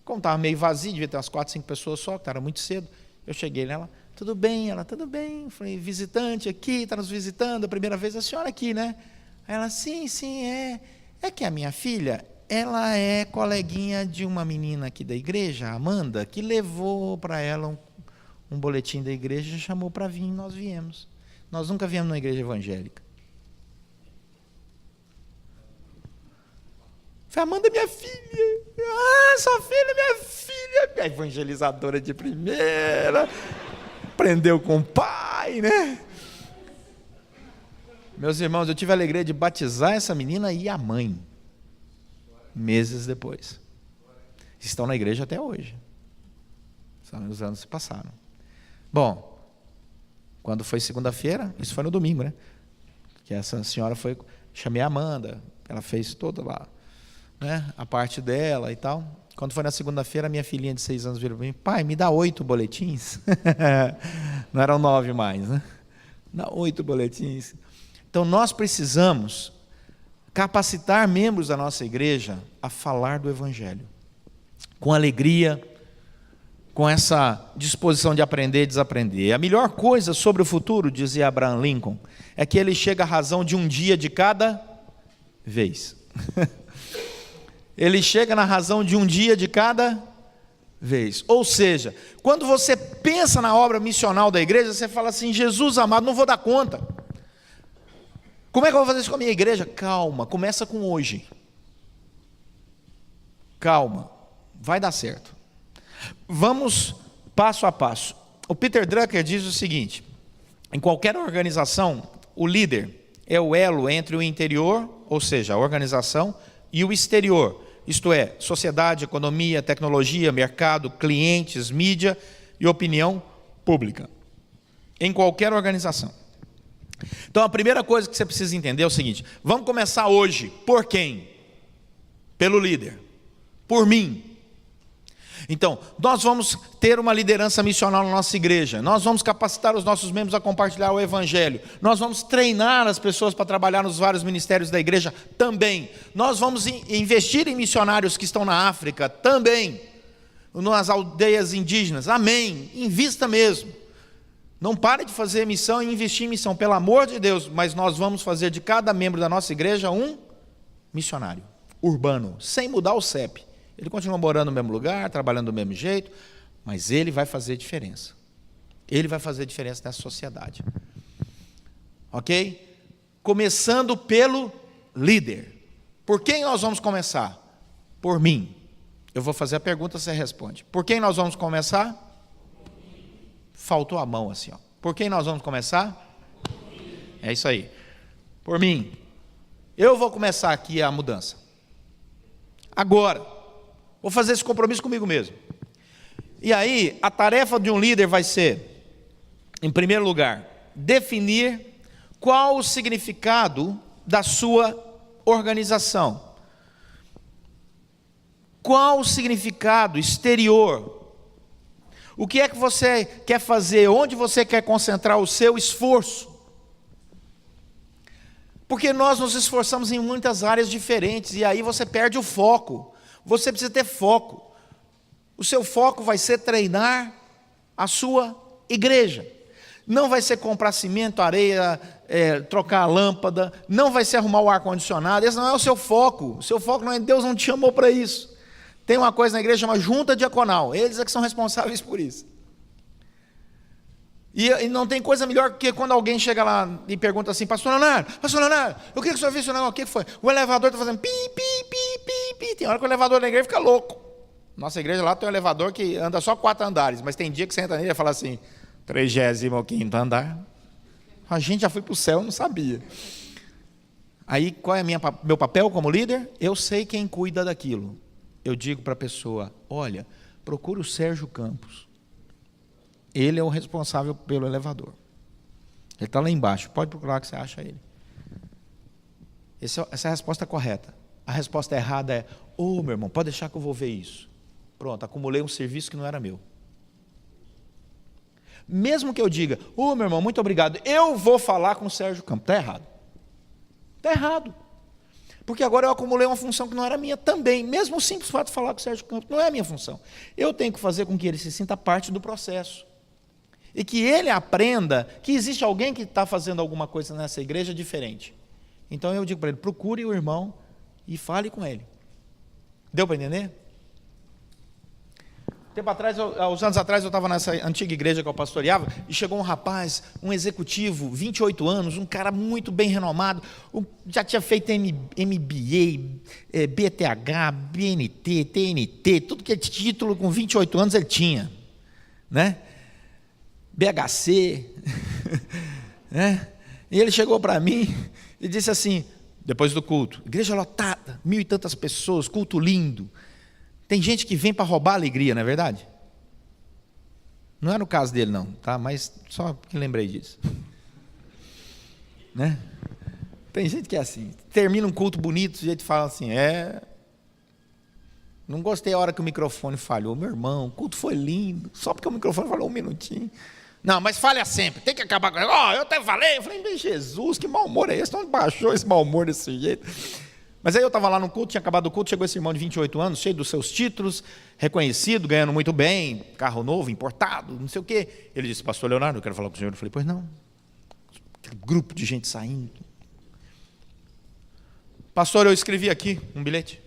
Como estava meio vazio, devia ter umas 4, 5 pessoas só, que era muito cedo, eu cheguei nela, tudo bem? Ela, tudo bem. Falei, visitante aqui, está nos visitando, a primeira vez a senhora aqui, né? Aí ela, sim, é que a minha filha, ela é coleguinha de uma menina aqui da igreja, a Amanda, que levou para ela um boletim da igreja, chamou para vir e nós viemos. Nós nunca viemos numa igreja evangélica. Foi Amanda, minha filha. Ah, sua filha, minha filha. Minha evangelizadora de primeira. Aprendeu com o pai, né? Meus irmãos, eu tive a alegria de batizar essa menina e a mãe. Meses depois. Estão na igreja até hoje. Os anos se passaram. Bom, quando foi segunda-feira, isso foi no domingo, né? Que essa senhora foi, chamei a Amanda, ela fez toda lá, né? A parte dela e tal. Quando foi na segunda-feira, minha filhinha de 6 anos virou para mim: pai, me dá 8 boletins. Não eram 9 mais, né? Dá 8 boletins. Então nós precisamos capacitar membros da nossa igreja a falar do Evangelho, com alegria, com essa disposição de aprender e desaprender. A melhor coisa sobre o futuro, dizia Abraham Lincoln, é que ele chega à razão de um dia de cada vez. Ele chega na razão de um dia de cada vez. Ou seja, quando você pensa na obra missional da igreja, você fala assim: Jesus amado, não vou dar conta. Como é que eu vou fazer isso com a minha igreja? Calma, começa com hoje. Calma, vai dar certo. Vamos passo a passo. O Peter Drucker diz o seguinte: em qualquer organização, o líder é o elo entre o interior, ou seja, a organização, e o exterior, isto é, sociedade, economia, tecnologia, mercado, clientes, mídia e opinião pública. Em qualquer organização. Então a primeira coisa que você precisa entender é o seguinte: vamos começar hoje. Por quem? Pelo líder. Por mim. Então, nós vamos ter uma liderança missional na nossa igreja, nós vamos capacitar os nossos membros a compartilhar o Evangelho, nós vamos treinar as pessoas para trabalhar nos vários ministérios da igreja também, nós vamos investir em missionários que estão na África também, nas aldeias indígenas, amém, invista mesmo, não pare de fazer missão e investir em missão, pelo amor de Deus, mas nós vamos fazer de cada membro da nossa igreja um missionário, urbano, sem mudar o CEP. Ele continua morando no mesmo lugar, trabalhando do mesmo jeito, mas ele vai fazer diferença. Ele vai fazer diferença nessa sociedade. Ok? Começando pelo líder. Por quem nós vamos começar? Por mim. Eu vou fazer a pergunta, você responde. Por quem nós vamos começar? Faltou a mão assim, ó. Por quem nós vamos começar? É isso aí. Por mim. Eu vou começar aqui a mudança. Agora. Vou fazer esse compromisso comigo mesmo. E aí, a tarefa de um líder vai ser, em primeiro lugar, definir qual o significado da sua organização. Qual o significado exterior? O que é que você quer fazer? Onde você quer concentrar o seu esforço? Porque nós nos esforçamos em muitas áreas diferentes e aí você perde o foco. Você precisa ter foco. O seu foco vai ser treinar a sua igreja. Não vai ser comprar cimento, areia, trocar a lâmpada, não vai ser arrumar o ar-condicionado. Esse não é o seu foco. O seu foco não é Deus, não te chamou para isso. Tem uma coisa na igreja chamada junta diaconal. Eles é que são responsáveis por isso. E não tem coisa melhor que quando alguém chega lá e pergunta assim: Pastor Leonardo, eu queria que o senhor visse o negócio. O que foi? O elevador está fazendo pi, pi, pi, pi, pi. Tem hora que o elevador da igreja fica louco. Nossa igreja lá tem um elevador que anda só 4 andares, mas tem dia que você entra nele e fala assim: 35º andar. A gente já foi para o céu, não sabia. Aí qual é meu papel como líder? Eu sei quem cuida daquilo. Eu digo para a pessoa: olha, procura o Sérgio Campos. Ele é o responsável pelo elevador. Ele está lá embaixo, pode procurar que você acha ele. Essa é a resposta correta. A resposta errada é: meu irmão, pode deixar que eu vou ver isso. Pronto, acumulei um serviço que não era meu. Mesmo que eu diga: meu irmão, muito obrigado, eu vou falar com o Sérgio Campos. Está errado. Está errado. Porque agora eu acumulei uma função que não era minha também. Mesmo o simples fato de falar com o Sérgio Campos não é a minha função. Eu tenho que fazer com que ele se sinta parte do processo. E que ele aprenda que existe alguém que está fazendo alguma coisa nessa igreja diferente. Então eu digo para ele: procure o irmão e fale com ele. Deu para entender? Uns anos atrás, eu estava nessa antiga igreja que eu pastoreava, e chegou um rapaz, um executivo, 28 anos, um cara muito bem renomado, já tinha feito MBA, BTH, BNT, TNT, tudo que é título, com 28 anos ele tinha, né? BHC, né? E ele chegou para mim e disse assim, depois do culto, igreja lotada, 1.000 e tantas pessoas, culto lindo. Tem gente que vem para roubar a alegria, não é verdade? Não era o caso dele, não, tá? Mas só que lembrei disso. Né? Tem gente que é assim, termina um culto bonito, o jeito fala assim, não gostei a hora que o microfone falhou. Meu irmão, o culto foi lindo, só porque o microfone falhou um minutinho. Não, mas falha sempre, tem que acabar com isso. Eu até falei, eu falei, Jesus, que mau humor é esse? Onde baixou esse mau humor desse jeito? Mas aí eu estava lá no culto, tinha acabado o culto, chegou esse irmão de 28 anos, cheio dos seus títulos, reconhecido, ganhando muito bem, carro novo, importado, não sei o quê. Ele disse, pastor Leonardo, eu quero falar com o senhor. Eu falei, pois não. Aquele grupo de gente saindo. Pastor, eu escrevi aqui um bilhete.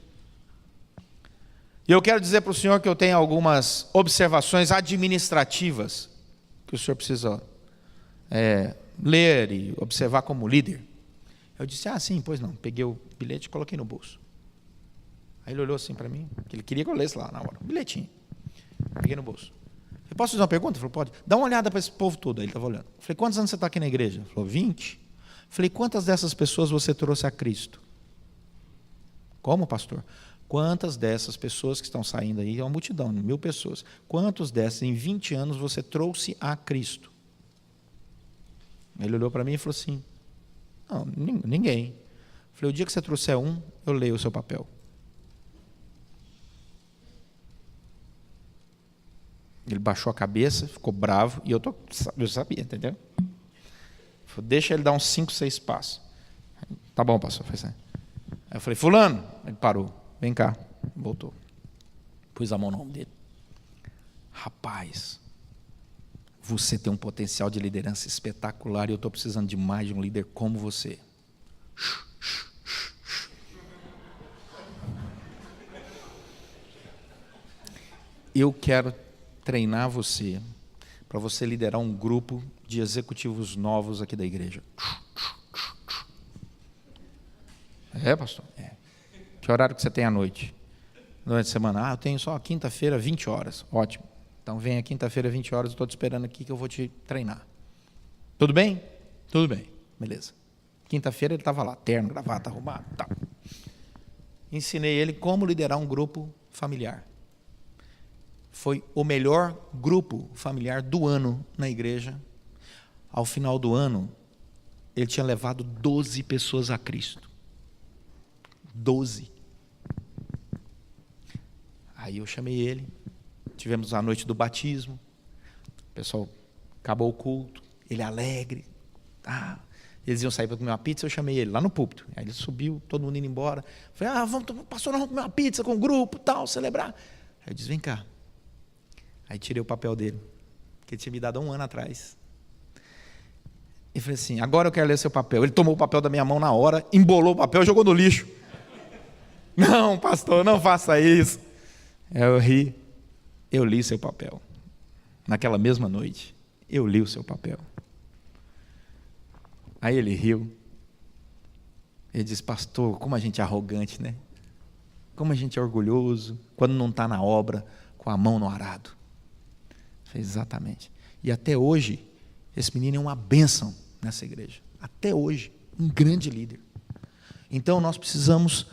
E eu quero dizer para o senhor que eu tenho algumas observações administrativas que o senhor precisa ler e observar como líder. Eu disse, sim, pois não. Peguei o bilhete e coloquei no bolso. Aí ele olhou assim para mim, que ele queria que eu lesse lá na hora, um bilhetinho. Peguei no bolso. Eu posso fazer uma pergunta? Ele falou, pode. Dá uma olhada para esse povo todo. Aí ele estava olhando. Eu falei, quantos anos você está aqui na igreja? Ele falou, 20. Eu falei, quantas dessas pessoas você trouxe a Cristo? Como, pastor? Quantas dessas pessoas que estão saindo aí, é uma multidão, 1.000 pessoas. Quantos dessas, em 20 anos, você trouxe a Cristo? Ele olhou para mim e falou assim, não, ninguém. Eu falei, o dia que você trouxer um, eu leio o seu papel. Ele baixou a cabeça, ficou bravo, e eu sabia, entendeu? Falei, deixa ele dar uns 5, 6 passos. Tá bom, pastor. Aí eu falei, fulano, ele parou, vem cá, voltou. Pus a mão no ombro dele. Rapaz, você tem um potencial de liderança espetacular e eu estou precisando de mais de um líder como você. Eu quero treinar você para você liderar um grupo de executivos novos aqui da igreja. Pastor? Que horário que você tem à noite? Durante a semana? Eu tenho só quinta-feira, 20 horas. Ótimo. Então vem a quinta-feira, 20 horas, eu estou te esperando aqui que eu vou te treinar. Tudo bem? Tudo bem. Beleza. Quinta-feira ele estava lá, terno, gravata, arrumado. Tá. Ensinei ele como liderar um grupo familiar. Foi o melhor grupo familiar do ano na igreja. Ao final do ano, ele tinha levado 12 pessoas a Cristo. 12. Aí eu chamei ele, tivemos a noite do batismo, o pessoal acabou o culto, ele alegre, eles iam sair para comer uma pizza, eu chamei ele lá no púlpito, aí ele subiu, todo mundo indo embora, falei, pastor, nós vamos comer uma pizza com o grupo, tal, celebrar. Aí eu disse, vem cá. Aí tirei o papel dele, que ele tinha me dado há 1 ano atrás. E falei assim, agora eu quero ler seu papel. Ele tomou o papel da minha mão na hora, embolou o papel e jogou no lixo. Não, pastor, não faça isso. Eu ri, eu li seu papel. Naquela mesma noite, eu li o seu papel. Aí ele riu. Ele disse, pastor, como a gente é arrogante, né? Como a gente é orgulhoso, quando não está na obra, com a mão no arado. Fez exatamente. E até hoje, esse menino é uma bênção nessa igreja. Até hoje, um grande líder. Então nós precisamos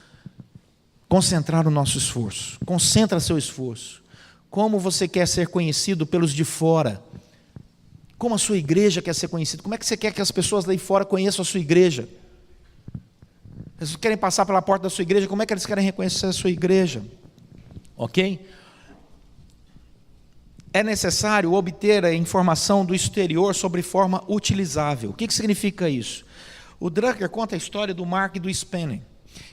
concentrar o nosso esforço. Concentra seu esforço. Como você quer ser conhecido pelos de fora? Como a sua igreja quer ser conhecida? Como é que você quer que as pessoas lá de fora conheçam a sua igreja? Eles querem passar pela porta da sua igreja, como é que eles querem reconhecer a sua igreja? Ok? É necessário obter a informação do exterior sobre forma utilizável. O que significa isso? O Drucker conta a história do Mark e do Spencer.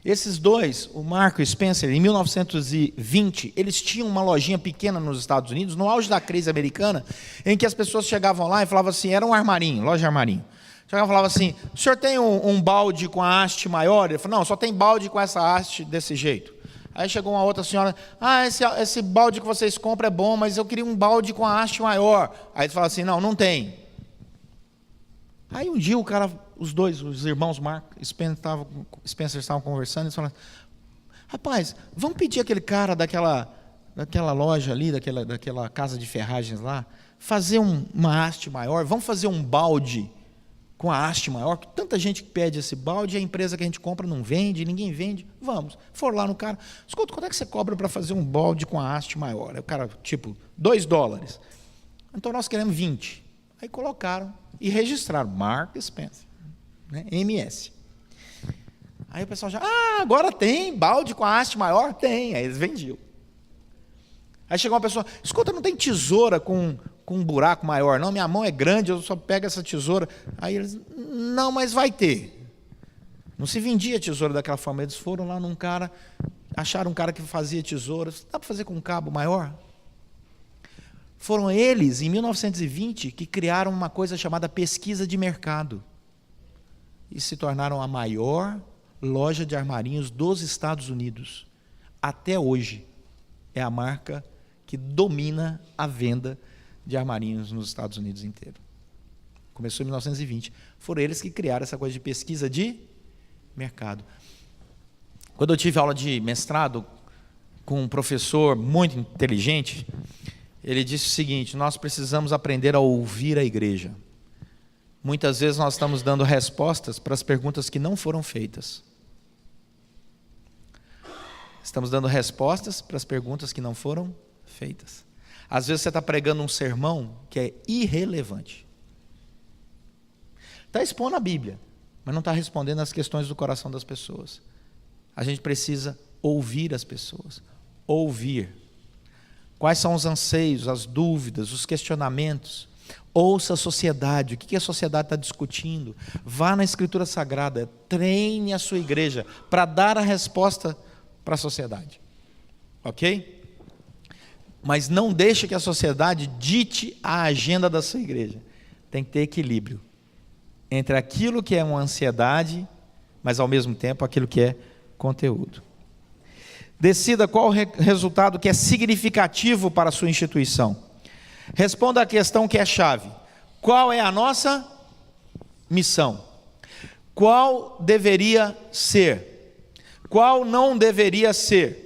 Esses dois, o Mark e o Spencer, em 1920, eles tinham uma lojinha pequena nos Estados Unidos, no auge da crise americana, em que as pessoas chegavam lá e falavam assim, era um armarinho, loja de armarinho. Chegavam e falavam assim, o senhor tem um balde com a haste maior? Ele falou, não, só tem balde com essa haste desse jeito. Aí chegou uma outra senhora, esse balde que vocês compram é bom, mas eu queria um balde com a haste maior. Aí ele fala assim, não tem. Aí um dia os irmãos Mark e Spencer estavam conversando, e eles falaram, rapaz, vamos pedir aquele cara daquela loja ali, daquela casa de ferragens lá, fazer uma haste maior, vamos fazer um balde com a haste maior, que tanta gente que pede esse balde, e a empresa que a gente compra não vende, ninguém vende, vamos. Foram lá no cara, escuta, quanto é que você cobra para fazer um balde com a haste maior? Aí o cara, tipo, $2. Então nós queremos 20. Aí colocaram e registraram, Mark Spencer, né? MS. Aí o pessoal já, agora tem balde com a haste maior? Tem, aí eles vendiam. Aí chegou uma pessoa, escuta, não tem tesoura com um buraco maior, não, minha mão é grande, eu só pego essa tesoura. Aí eles, não, mas vai ter. Não se vendia tesoura daquela forma, eles foram lá num cara, acharam um cara que fazia tesouras, dá para fazer com um cabo maior? Foram eles, em 1920, que criaram uma coisa chamada pesquisa de mercado, e se tornaram a maior loja de armarinhos dos Estados Unidos. Até hoje, é a marca que domina a venda de armarinhos nos Estados Unidos inteiro. Começou em 1920. Foram eles que criaram essa coisa de pesquisa de mercado. Quando eu tive aula de mestrado com um professor muito inteligente, ele disse o seguinte, nós precisamos aprender a ouvir a igreja. Muitas vezes nós estamos dando respostas para as perguntas que não foram feitas. Estamos dando respostas para as perguntas que não foram feitas. Às vezes você está pregando um sermão que é irrelevante. Está expondo a Bíblia, mas não está respondendo às questões do coração das pessoas. A gente precisa ouvir as pessoas. Ouvir. Quais são os anseios, as dúvidas, os questionamentos? Ouça a sociedade, o que a sociedade está discutindo. Vá na Escritura Sagrada, treine a sua igreja para dar a resposta para a sociedade. Ok? Mas não deixe que a sociedade dite a agenda da sua igreja. Tem que ter equilíbrio entre aquilo que é uma ansiedade, mas ao mesmo tempo aquilo que é conteúdo. Decida qual o resultado que é significativo para a sua instituição. Responda a questão que é chave. Qual é a nossa missão? Qual deveria ser? Qual não deveria ser?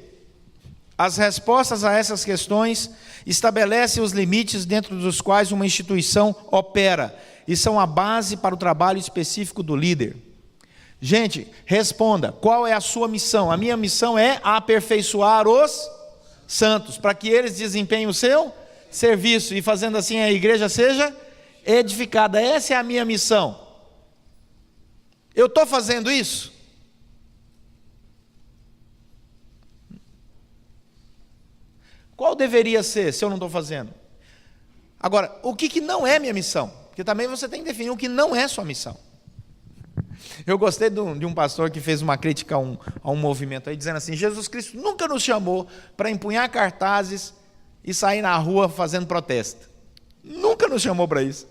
As respostas a essas questões estabelecem os limites dentro dos quais uma instituição opera e são a base para o trabalho específico do líder. Gente, responda, qual é a sua missão? A minha missão é aperfeiçoar os santos, para que eles desempenhem o seu serviço e fazendo assim a igreja seja edificada. Essa é a minha missão. Eu estou fazendo isso? Qual deveria ser, se eu não estou fazendo? Agora, o que não é minha missão? Porque também você tem que definir o que não é sua missão. Eu gostei de um pastor que fez uma crítica a um movimento aí, dizendo assim, Jesus Cristo nunca nos chamou para empunhar cartazes e sair na rua fazendo protesto. Nunca nos chamou para isso.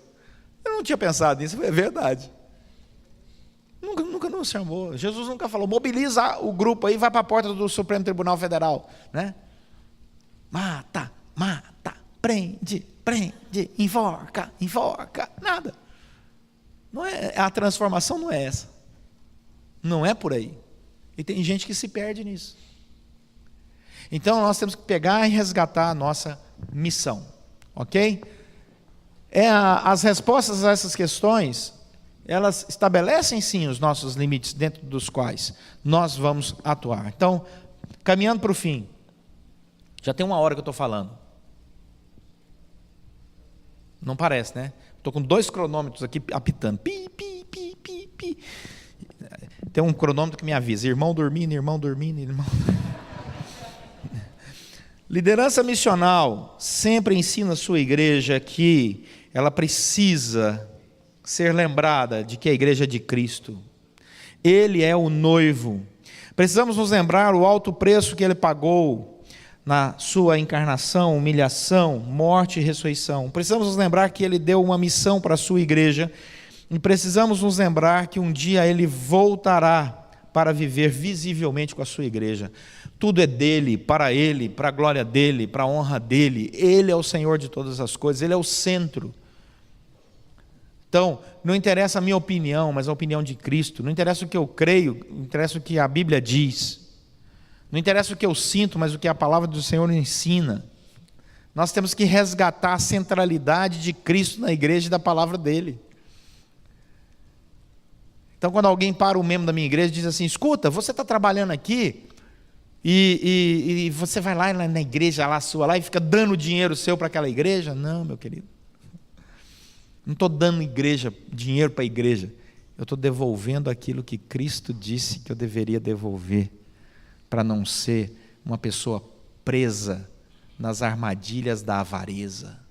Eu não tinha pensado nisso, é verdade. Nunca nos chamou. Jesus nunca falou, mobiliza o grupo aí, vai para a porta do Supremo Tribunal Federal, né? Mata, prende, enforca, nada. Não é, a transformação não é essa. Não é por aí. E tem gente que se perde nisso. Então nós temos que pegar e resgatar a nossa missão. Ok? As respostas a essas questões, elas estabelecem sim os nossos limites dentro dos quais nós vamos atuar. Então, caminhando para o fim. Já tem 1 hora que eu estou falando. Não parece, né? Estou com 2 cronômetros aqui apitando. Pi, pi, pi, pi, pi. Tem um cronômetro que me avisa. Irmão dormindo. Liderança missional sempre ensina a sua igreja que ela precisa ser lembrada de que a igreja é de Cristo. Ele é o noivo. Precisamos nos lembrar o alto preço que ele pagou na sua encarnação, humilhação, morte e ressurreição. Precisamos nos lembrar que ele deu uma missão para a sua igreja e precisamos nos lembrar que um dia ele voltará para viver visivelmente com a sua igreja. Tudo é dele, para a glória dele, para a honra dele. Ele é o Senhor de todas as coisas, ele é o centro. Então, não interessa a minha opinião, mas a opinião de Cristo. Não interessa o que eu creio, interessa o que a Bíblia diz. Não interessa o que eu sinto, mas o que a palavra do Senhor ensina. Nós temos que resgatar a centralidade de Cristo na igreja e da palavra dele. Então, quando alguém para um membro da minha igreja e diz assim: escuta, você está trabalhando aqui e você vai lá na igreja lá sua lá e fica dando dinheiro seu para aquela igreja? Não, meu querido. Não estou dando dinheiro para a igreja. Eu estou devolvendo aquilo que Cristo disse que eu deveria devolver, para não ser uma pessoa presa nas armadilhas da avareza.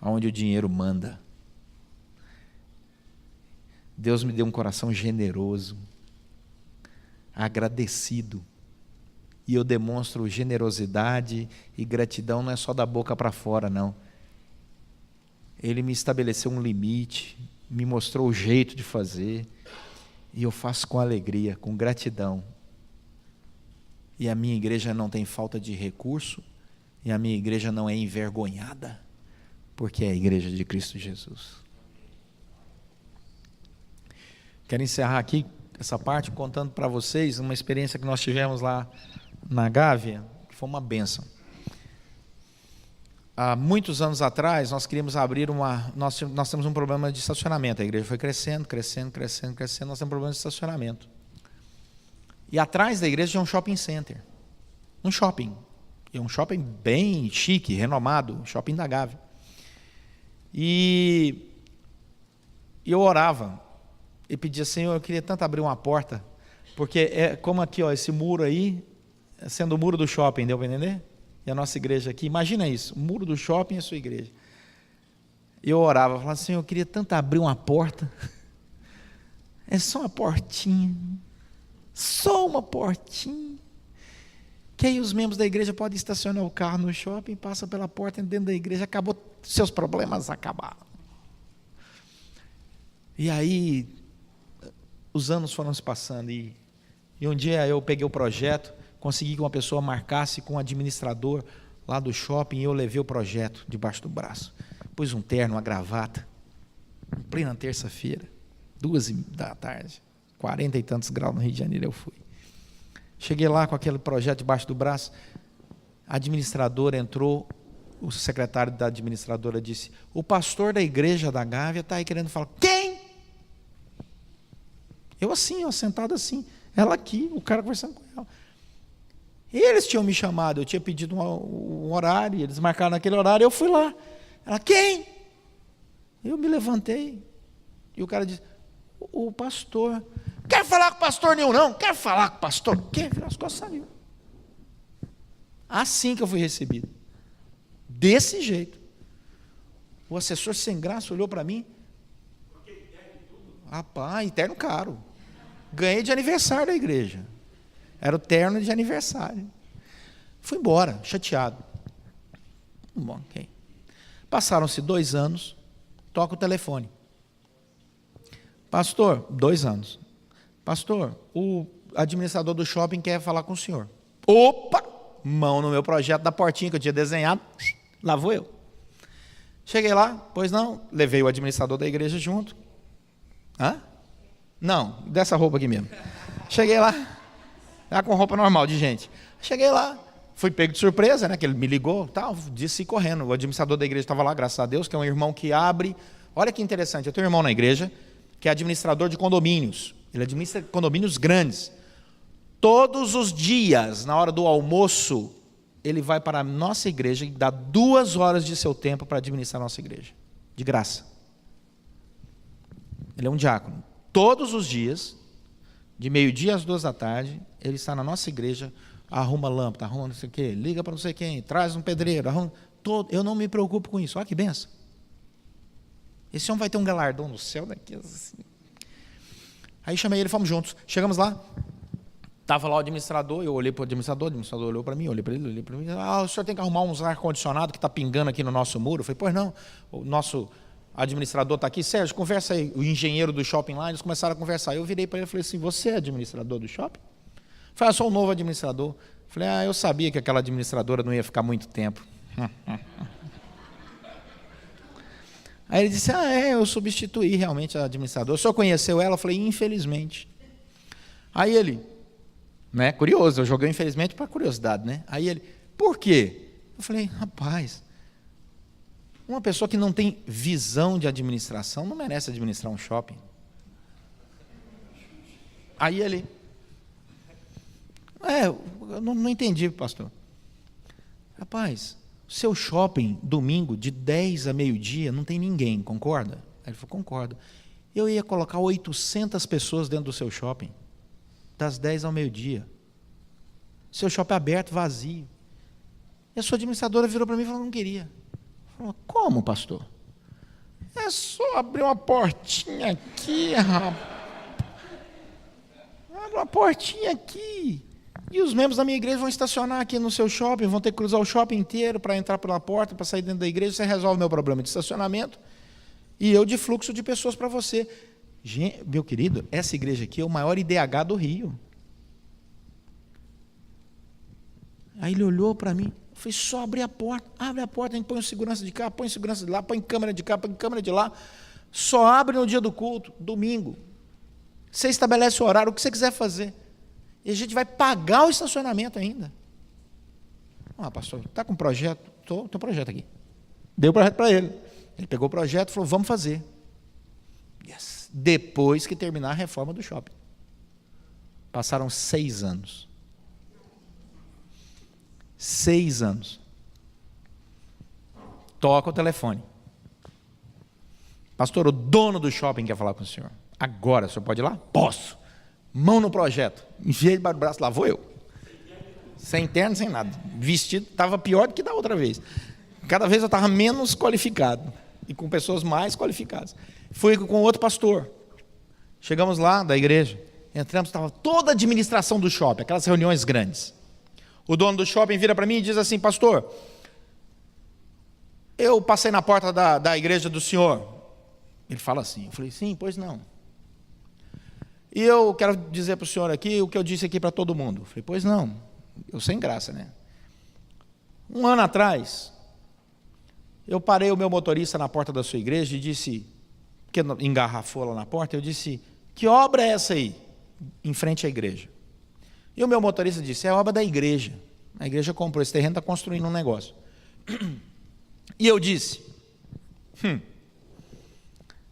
Onde o dinheiro manda. Deus me deu um coração generoso, agradecido, e eu demonstro generosidade e gratidão não é só da boca para fora, não. Ele me estabeleceu um limite, me mostrou o jeito de fazer, e eu faço com alegria, com gratidão. E a minha igreja não tem falta de recurso, e a minha igreja não é envergonhada, porque é a igreja de Cristo Jesus. Quero encerrar aqui essa parte contando para vocês uma experiência que nós tivemos lá na Gávea, que foi uma bênção. Há muitos anos atrás, nós queríamos abrir nós temos um problema de estacionamento. A igreja foi crescendo, nós temos um problema de estacionamento. E atrás da igreja tinha um shopping center. Um shopping bem chique, renomado, shopping da Gávea. E eu orava e pedia: Senhor, eu queria tanto abrir uma porta, porque é como aqui, ó, esse muro aí, sendo o muro do shopping, deu para entender? E a nossa igreja aqui, imagina isso, o muro do shopping e a sua igreja. E eu orava, falava: Senhor, eu queria tanto abrir uma porta, é só uma portinha, que aí os membros da igreja podem estacionar o carro no shopping, passa pela porta dentro da igreja, acabou, seus problemas acabaram. E aí, os anos foram se passando, e um dia eu peguei o projeto, consegui que uma pessoa marcasse com o administrador lá do shopping, e eu levei o projeto debaixo do braço. Pus um terno, uma gravata, em plena terça-feira, 14h, 40 e tantos graus no Rio de Janeiro eu fui. Cheguei lá com aquele projeto debaixo do braço, a administradora entrou, o secretário da administradora disse: o pastor da igreja da Gávea está aí querendo falar. Quem? Eu assim, ó, sentado assim, ela aqui, o cara conversando com ela. E eles tinham me chamado, eu tinha pedido um horário, eles marcaram naquele horário, eu fui lá. Ela: quem? Eu me levantei, e o cara disse: o pastor. Quer falar com o pastor nenhum, não? Quer falar com o pastor? Quer? Virou as costas, saiu. Assim que eu fui recebido. Desse jeito. O assessor sem graça olhou para mim. Rapaz, terno caro. Ganhei de aniversário da igreja. Era o terno de aniversário. Fui embora, chateado. Bom, ok. Passaram-se 2 anos, toca o telefone. Pastor, 2 anos. Pastor, o administrador do shopping quer falar com o senhor. Opa! Mão no meu projeto da portinha que eu tinha desenhado. Lá vou eu. Cheguei lá, pois não, levei o administrador da igreja junto. Hã? Não, dessa roupa aqui mesmo. Cheguei lá, já com roupa normal de gente. Cheguei lá, fui pego de surpresa, né? Que ele me ligou, tal, disse correndo. O administrador da igreja estava lá, graças a Deus, que é um irmão que abre. Olha que interessante, eu tenho um irmão na igreja que é administrador de condomínios. Ele administra condomínios grandes. Todos os dias, na hora do almoço, ele vai para a nossa igreja e dá 2 horas de seu tempo para administrar a nossa igreja, de graça. Ele é um diácono. Todos os dias, de meio-dia às 2h, ele está na nossa igreja, arruma lâmpada, arruma não sei o quê, liga para não sei quem, traz um pedreiro, arruma, eu não me preocupo com isso. Olha que benção. Esse homem vai ter um galardão no céu daqui assim. Aí chamei ele, fomos juntos. Chegamos lá, estava lá o administrador, eu olhei para o administrador olhou para mim, olhei para ele, o senhor tem que arrumar uns ar-condicionado que está pingando aqui no nosso muro. Eu falei: pois não, administrador está aqui, Sérgio, conversa aí. O engenheiro do shopping lá, eles começaram a conversar. Eu virei para ele e falei assim, você é administrador do shopping? Eu falei, eu sou o novo administrador. Eu falei, eu sabia que aquela administradora não ia ficar muito tempo. Aí ele disse, eu substituí realmente a administradora. O senhor conheceu ela? Eu falei, infelizmente. Aí ele, né, curioso, eu joguei infelizmente para curiosidade, né? Aí ele, por quê? Eu falei, rapaz, uma pessoa que não tem visão de administração não merece administrar um shopping. Aí ele, eu não entendi, pastor. Rapaz, seu shopping, domingo, de 10 a meio-dia, não tem ninguém, concorda? Aí ele falou, concordo. Eu ia colocar 800 pessoas dentro do seu shopping, das 10 ao meio-dia. Seu shopping aberto, vazio. E a sua administradora virou para mim e falou, não queria. Falou, como, pastor? É só abrir uma portinha aqui, rapaz. Abre uma portinha aqui. E os membros da minha igreja vão estacionar aqui no seu shopping, vão ter que cruzar o shopping inteiro para entrar pela porta, para sair dentro da igreja. Você resolve o meu problema de estacionamento e eu de fluxo de pessoas para você. Gente, meu querido, essa igreja aqui é o maior IDH do Rio. Aí ele olhou para mim, eu falei, só abrir a porta, abre a porta, a gente põe segurança de cá, põe segurança de lá, põe câmera de cá, põe câmera de lá, só abre no dia do culto, domingo. Você estabelece o horário, o que você quiser fazer. E a gente vai pagar o estacionamento ainda. Pastor, está com projeto? Estou projeto aqui. Dei o projeto para ele. Ele pegou o projeto e falou, vamos fazer. Yes. Depois que terminar a reforma do shopping. Passaram 6 anos. 6 anos. Toca o telefone. Pastor, o dono do shopping quer falar com o senhor. Agora, o senhor pode ir lá? Posso. Mão no projeto. Enfiei debaixo do braço, lá vou eu. Sem terno, sem nada. Vestido estava pior do que da outra vez. Cada vez eu estava menos qualificado. E com pessoas mais qualificadas. Fui com outro pastor. Chegamos lá da igreja. Entramos, estava toda a administração do shopping, aquelas reuniões grandes. O dono do shopping vira para mim e diz assim, pastor, eu passei na porta da igreja do senhor. Ele fala assim, eu falei, sim, pois não. E eu quero dizer para o senhor aqui o que eu disse aqui para todo mundo. Eu falei, pois não, eu sem graça, né? 1 ano atrás, eu parei o meu motorista na porta da sua igreja e disse, que engarrafou lá na porta, eu disse, que obra é essa aí, em frente à igreja? E o meu motorista disse, é obra da igreja. A igreja comprou esse terreno, está construindo um negócio. E eu disse,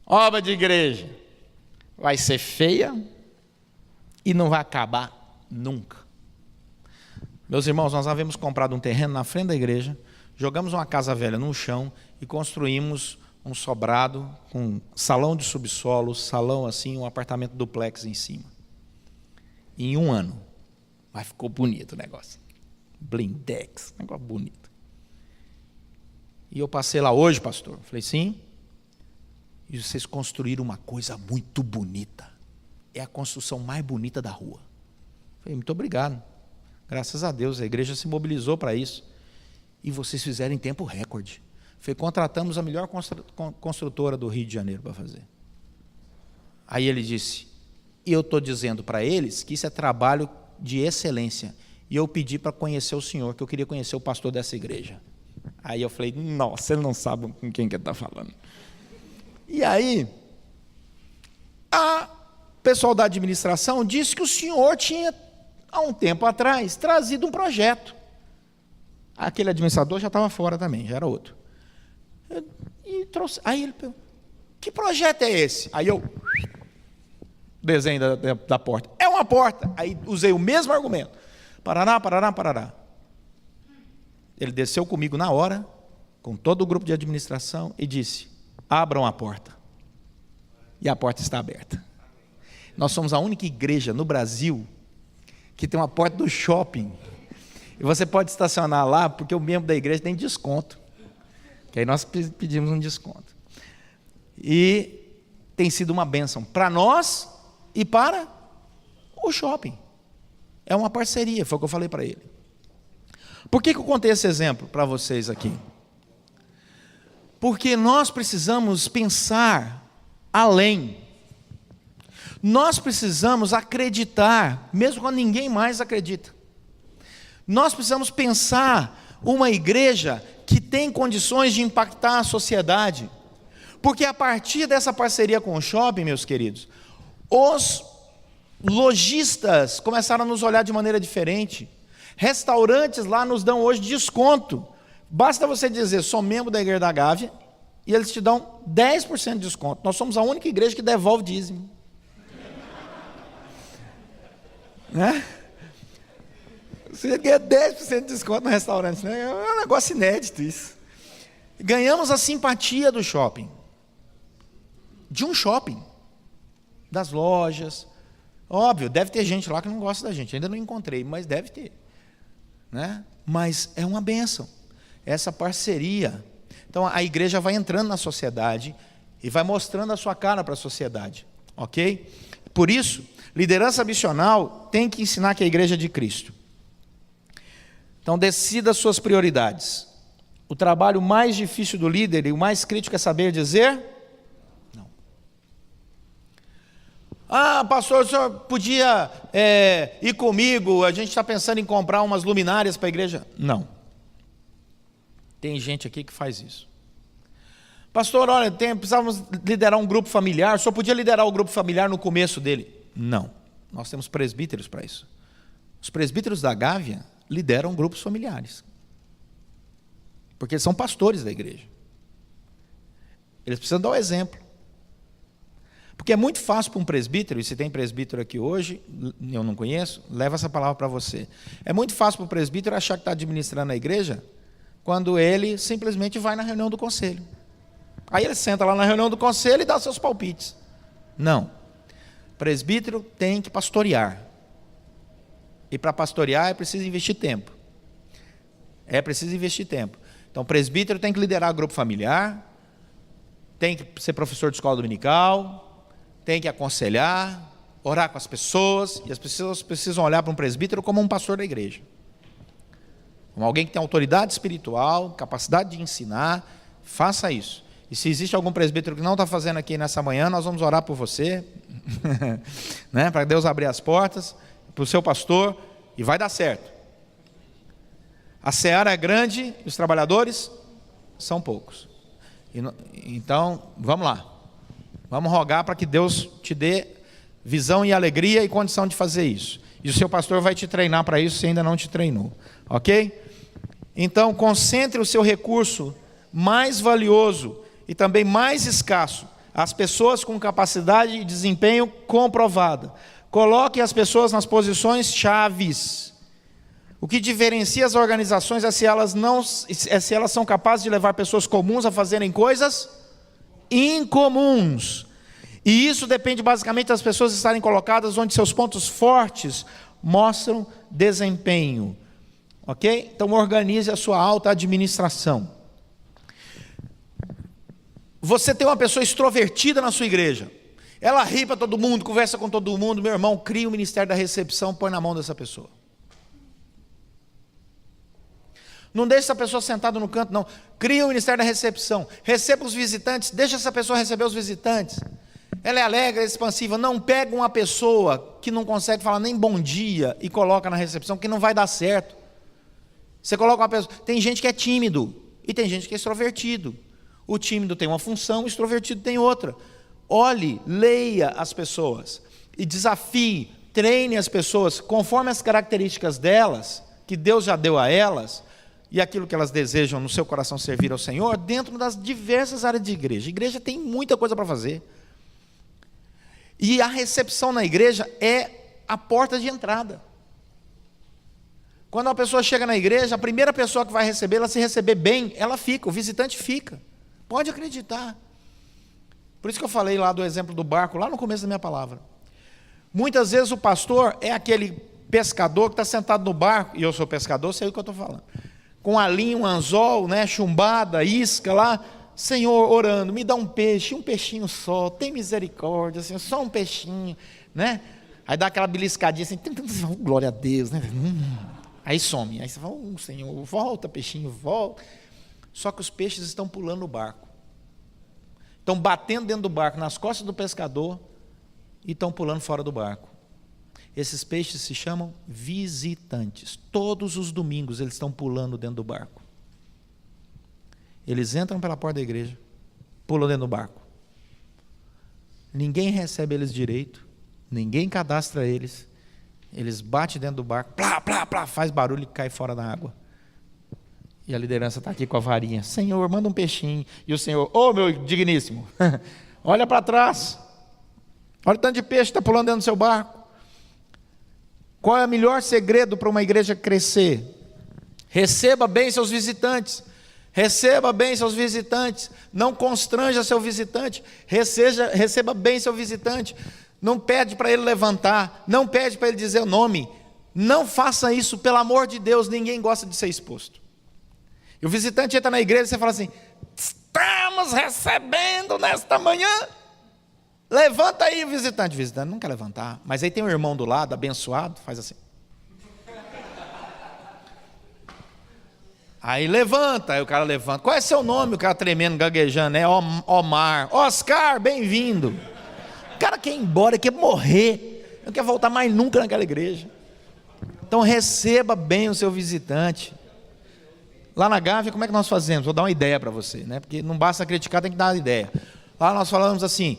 obra de igreja, vai ser feia e não vai acabar nunca. Meus irmãos, nós havíamos comprado um terreno na frente da igreja, jogamos uma casa velha no chão e construímos um sobrado com salão de subsolo, salão assim, um apartamento duplex em cima. Em 1 ano. Mas ficou bonito o negócio. Blindex, negócio bonito. E eu passei lá hoje, pastor. Falei, sim. E vocês construíram uma coisa muito bonita. É a construção mais bonita da rua. Falei, muito obrigado. Graças a Deus, a igreja se mobilizou para isso. E vocês fizeram em tempo recorde. Falei, contratamos a melhor construtora do Rio de Janeiro para fazer. Aí ele disse, e eu estou dizendo para eles que isso é trabalho de excelência. E eu pedi para conhecer o senhor, que eu queria conhecer o pastor dessa igreja. Aí eu falei, nossa, ele não sabe com quem que ele está falando. E aí, a pessoal da administração disse que o senhor tinha, há um tempo atrás, trazido um projeto. Aquele administrador já estava fora também, já era outro. E trouxe, aí ele perguntou, que projeto é esse? Aí eu, desenho da porta, é uma porta. Aí usei o mesmo argumento, parará, parará, parará. Ele desceu comigo na hora, com todo o grupo de administração, e disse, abram a porta. E a porta está aberta. Nós somos a única igreja no Brasil que tem uma porta do shopping. E você pode estacionar lá, porque o membro da igreja tem desconto. Que aí nós pedimos um desconto. E tem sido uma bênção para nós e para o shopping. É uma parceria, foi o que eu falei para ele. Por que eu contei esse exemplo para vocês aqui? Porque nós precisamos pensar além. Nós precisamos acreditar, mesmo quando ninguém mais acredita. Nós precisamos pensar uma igreja que tem condições de impactar a sociedade. Porque a partir dessa parceria com o shopping, meus queridos, os lojistas começaram a nos olhar de maneira diferente. Restaurantes lá nos dão hoje desconto. Basta você dizer, sou membro da Igreja da Gávea, e eles te dão 10% de desconto. Nós somos a única igreja que devolve dízimo. Né? Você ganha 10% de desconto no restaurante, né? É um negócio inédito isso. Ganhamos a simpatia do shopping. De um shopping. Das lojas. Óbvio, deve ter gente lá que não gosta da gente. Ainda não encontrei, mas deve ter. Né? Mas é uma bênção. Essa parceria. Então a igreja vai entrando na sociedade e vai mostrando a sua cara para a sociedade. Ok? Por isso, liderança missional tem que ensinar que a igreja é de Cristo. Então decida as suas prioridades. O trabalho mais difícil do líder e o mais crítico é saber dizer não. Ah, pastor, o senhor podia ir comigo, a gente está pensando em comprar umas luminárias para a igreja. Não. Tem gente aqui que faz isso. Pastor, olha, precisávamos liderar um grupo familiar, o senhor podia liderar o grupo familiar no começo dele? Não. Nós temos presbíteros para isso. Os presbíteros da Gávea lideram grupos familiares. Porque eles são pastores da igreja. Eles precisam dar o exemplo. Porque é muito fácil para um presbítero, e se tem presbítero aqui hoje, eu não conheço, leva essa palavra para você. É muito fácil para o presbítero achar que está administrando a igreja, quando ele simplesmente vai na reunião do conselho. Aí ele senta lá na reunião do conselho e dá seus palpites. Não. Presbítero tem que pastorear. E para pastorear é preciso investir tempo. É preciso investir tempo. Então, presbítero tem que liderar grupo familiar, tem que ser professor de escola dominical, tem que aconselhar, orar com as pessoas, e as pessoas precisam olhar para um presbítero como um pastor da igreja. Como alguém que tem autoridade espiritual, capacidade de ensinar, faça isso. E se existe algum presbítero que não está fazendo aqui nessa manhã, nós vamos orar por você, né, para Deus abrir as portas, para o seu pastor, e vai dar certo. A seara é grande, os trabalhadores são poucos. Então, vamos lá. Vamos rogar para que Deus te dê visão e alegria e condição de fazer isso. E o seu pastor vai te treinar para isso se ainda não te treinou. Ok? Então, concentre o seu recurso mais valioso e também mais escasso, as pessoas com capacidade e desempenho comprovada. Coloque as pessoas nas posições chaves. O que diferencia as organizações é se elas são capazes de levar pessoas comuns a fazerem coisas incomuns. E isso depende basicamente das pessoas estarem colocadas onde seus pontos fortes mostram desempenho. Ok? Então organize a sua alta administração. Você tem uma pessoa extrovertida na sua igreja. Ela ri para todo mundo, conversa com todo mundo. Meu irmão, cria o ministério da recepção, põe na mão dessa pessoa. Não deixe essa pessoa sentada no canto, não. Cria o ministério da recepção. Receba os visitantes, deixa essa pessoa receber os visitantes. Ela é alegre, é expansiva. Não pega uma pessoa que não consegue falar nem bom dia e coloca na recepção, que não vai dar certo. Você coloca uma pessoa... Tem gente que é tímido e tem gente que é extrovertido. O tímido tem uma função, o extrovertido tem outra. Olhe, leia as pessoas e desafie, treine as pessoas conforme as características delas, que Deus já deu a elas, e aquilo que elas desejam no seu coração servir ao Senhor, dentro das diversas áreas de igreja. A igreja tem muita coisa para fazer. E a recepção na igreja é a porta de entrada. Quando uma pessoa chega na igreja, a primeira pessoa que vai receber, ela se receber bem, ela fica, o visitante fica. Pode acreditar. Por isso que eu falei lá do exemplo do barco, lá no começo da minha palavra. Muitas vezes o pastor é aquele pescador que está sentado no barco, e eu sou pescador, sei o que eu estou falando. Com a linha, um anzol, né, chumbada, isca lá, Senhor, orando, me dá um peixinho só, tem misericórdia, Senhor, só um peixinho, né? Aí dá aquela beliscadinha assim, glória a Deus, né? Aí some, aí você fala, Senhor, volta peixinho, volta. Só que os peixes estão pulando no barco. estão batendo dentro do barco, nas costas do pescador, e estão pulando fora do barco. Esses peixes se chamam visitantes. Todos os domingos eles estão pulando dentro do barco. Eles entram pela porta da igreja, pulam dentro do barco. Ninguém recebe eles direito, ninguém cadastra eles. Eles batem dentro do barco, plá, plá, plá, faz barulho e cai fora da água. E a liderança está aqui com a varinha. Senhor, manda um peixinho. E o Senhor, meu digníssimo, olha para trás. Olha o tanto de peixe que está pulando dentro do seu barco. Qual é o melhor segredo para uma igreja crescer? Receba bem seus visitantes. Receba bem seus visitantes. Não constranja seu visitante. Receba bem seu visitante. Não pede para ele levantar. Não pede para ele dizer o nome. Não faça isso, pelo amor de Deus. Ninguém gosta de ser exposto. E o visitante entra na igreja e você fala assim: estamos recebendo nesta manhã. Levanta aí o visitante. O visitante não quer levantar. Mas aí tem um irmão do lado, abençoado, faz assim. Aí levanta, aí o cara levanta. Qual é seu nome? O cara tremendo, gaguejando, né? Omar. Oscar, bem-vindo. O cara quer ir embora, quer morrer. Não quer voltar mais nunca naquela igreja. Então receba bem o seu visitante. Lá na Gávea, como é que nós fazemos? Vou dar uma ideia para você, né? Porque não basta criticar, tem que dar uma ideia. Lá nós falamos assim,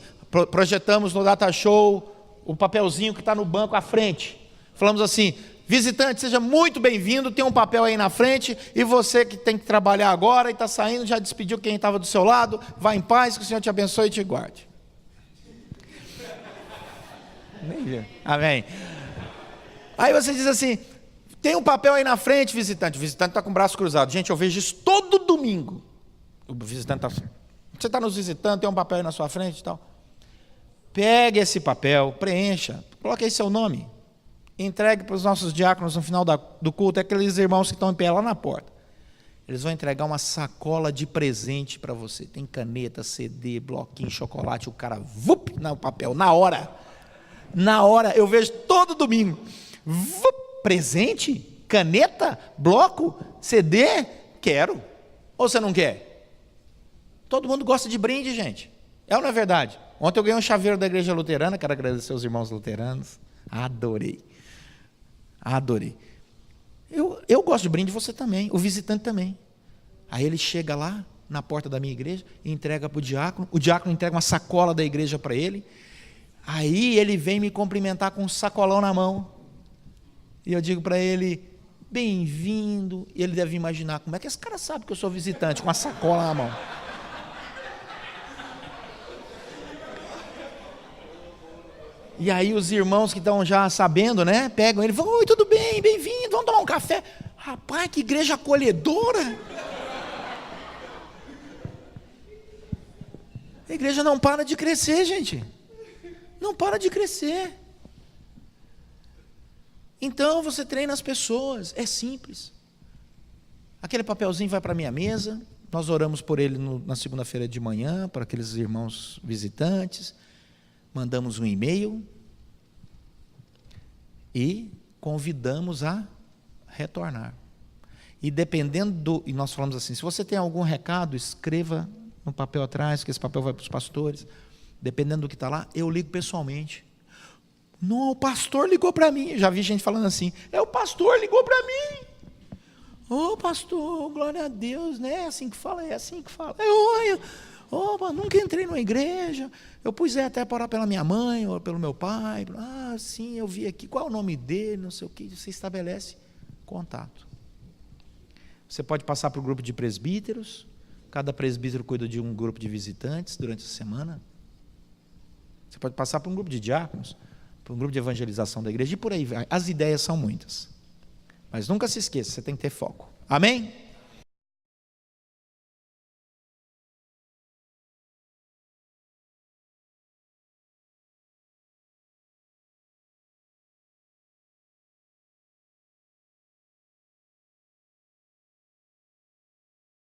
projetamos no Data Show o papelzinho que está no banco à frente. Falamos assim: visitante, seja muito bem-vindo, tem um papel aí na frente, e você que tem que trabalhar agora e está saindo, já despediu quem estava do seu lado, vá em paz, que o Senhor te abençoe e te guarde. Amém. Aí você diz assim: tem um papel aí na frente, visitante. O visitante está com o braço cruzado. Gente, eu vejo isso todo domingo. O visitante está assim. Você está nos visitando, tem um papel aí na sua frente e tal. Pegue esse papel, preencha, coloque aí seu nome. Entregue para os nossos diáconos no final do culto, aqueles irmãos que estão em pé lá na porta. Eles vão entregar uma sacola de presente para você. Tem caneta, CD, bloquinho, chocolate. O cara, no papel, na hora. Na hora, eu vejo todo domingo. Presente? Caneta? Bloco? CD? Quero. Ou você não quer? Todo mundo gosta de brinde, gente. É ou não é verdade? Ontem eu ganhei um chaveiro da igreja luterana. Quero agradecer aos irmãos luteranos. Adorei. Eu gosto de brinde, você também. O visitante também. Aí ele chega lá na porta da minha igreja e entrega para o diácono. O diácono entrega uma sacola da igreja para ele. Aí ele vem me cumprimentar com um sacolão na mão. E eu digo para ele: bem-vindo. E ele deve imaginar: como é que esse cara sabe que eu sou visitante com uma sacola na mão? E aí os irmãos que estão já sabendo, né, pegam ele, vão: oi, tudo bem, bem-vindo, vamos tomar um café. Rapaz, que igreja acolhedora. A igreja não para de crescer, gente. Não para de crescer. Então você treina as pessoas, é simples. Aquele papelzinho vai para a minha mesa, nós oramos por ele na segunda-feira de manhã, para aqueles irmãos visitantes, mandamos um e-mail e convidamos a retornar. E dependendo e nós falamos assim: se você tem algum recado, escreva no papel atrás, que esse papel vai para os pastores. Dependendo do que está lá, eu ligo pessoalmente. Não, o pastor ligou para mim. Eu já vi gente falando assim: o pastor ligou para mim. Pastor, glória a Deus, né? É assim que fala, é assim que fala. Nunca entrei numa igreja. Eu pus até para orar pela minha mãe, ou pelo meu pai. Sim, eu vi aqui. Qual é o nome dele? Não sei o que. Você estabelece contato. Você pode passar para o grupo de presbíteros. Cada presbítero cuida de um grupo de visitantes durante a semana. Você pode passar para um grupo de diáconos, para um grupo de evangelização da igreja, e por aí vai. As ideias são muitas. Mas nunca se esqueça, você tem que ter foco. Amém?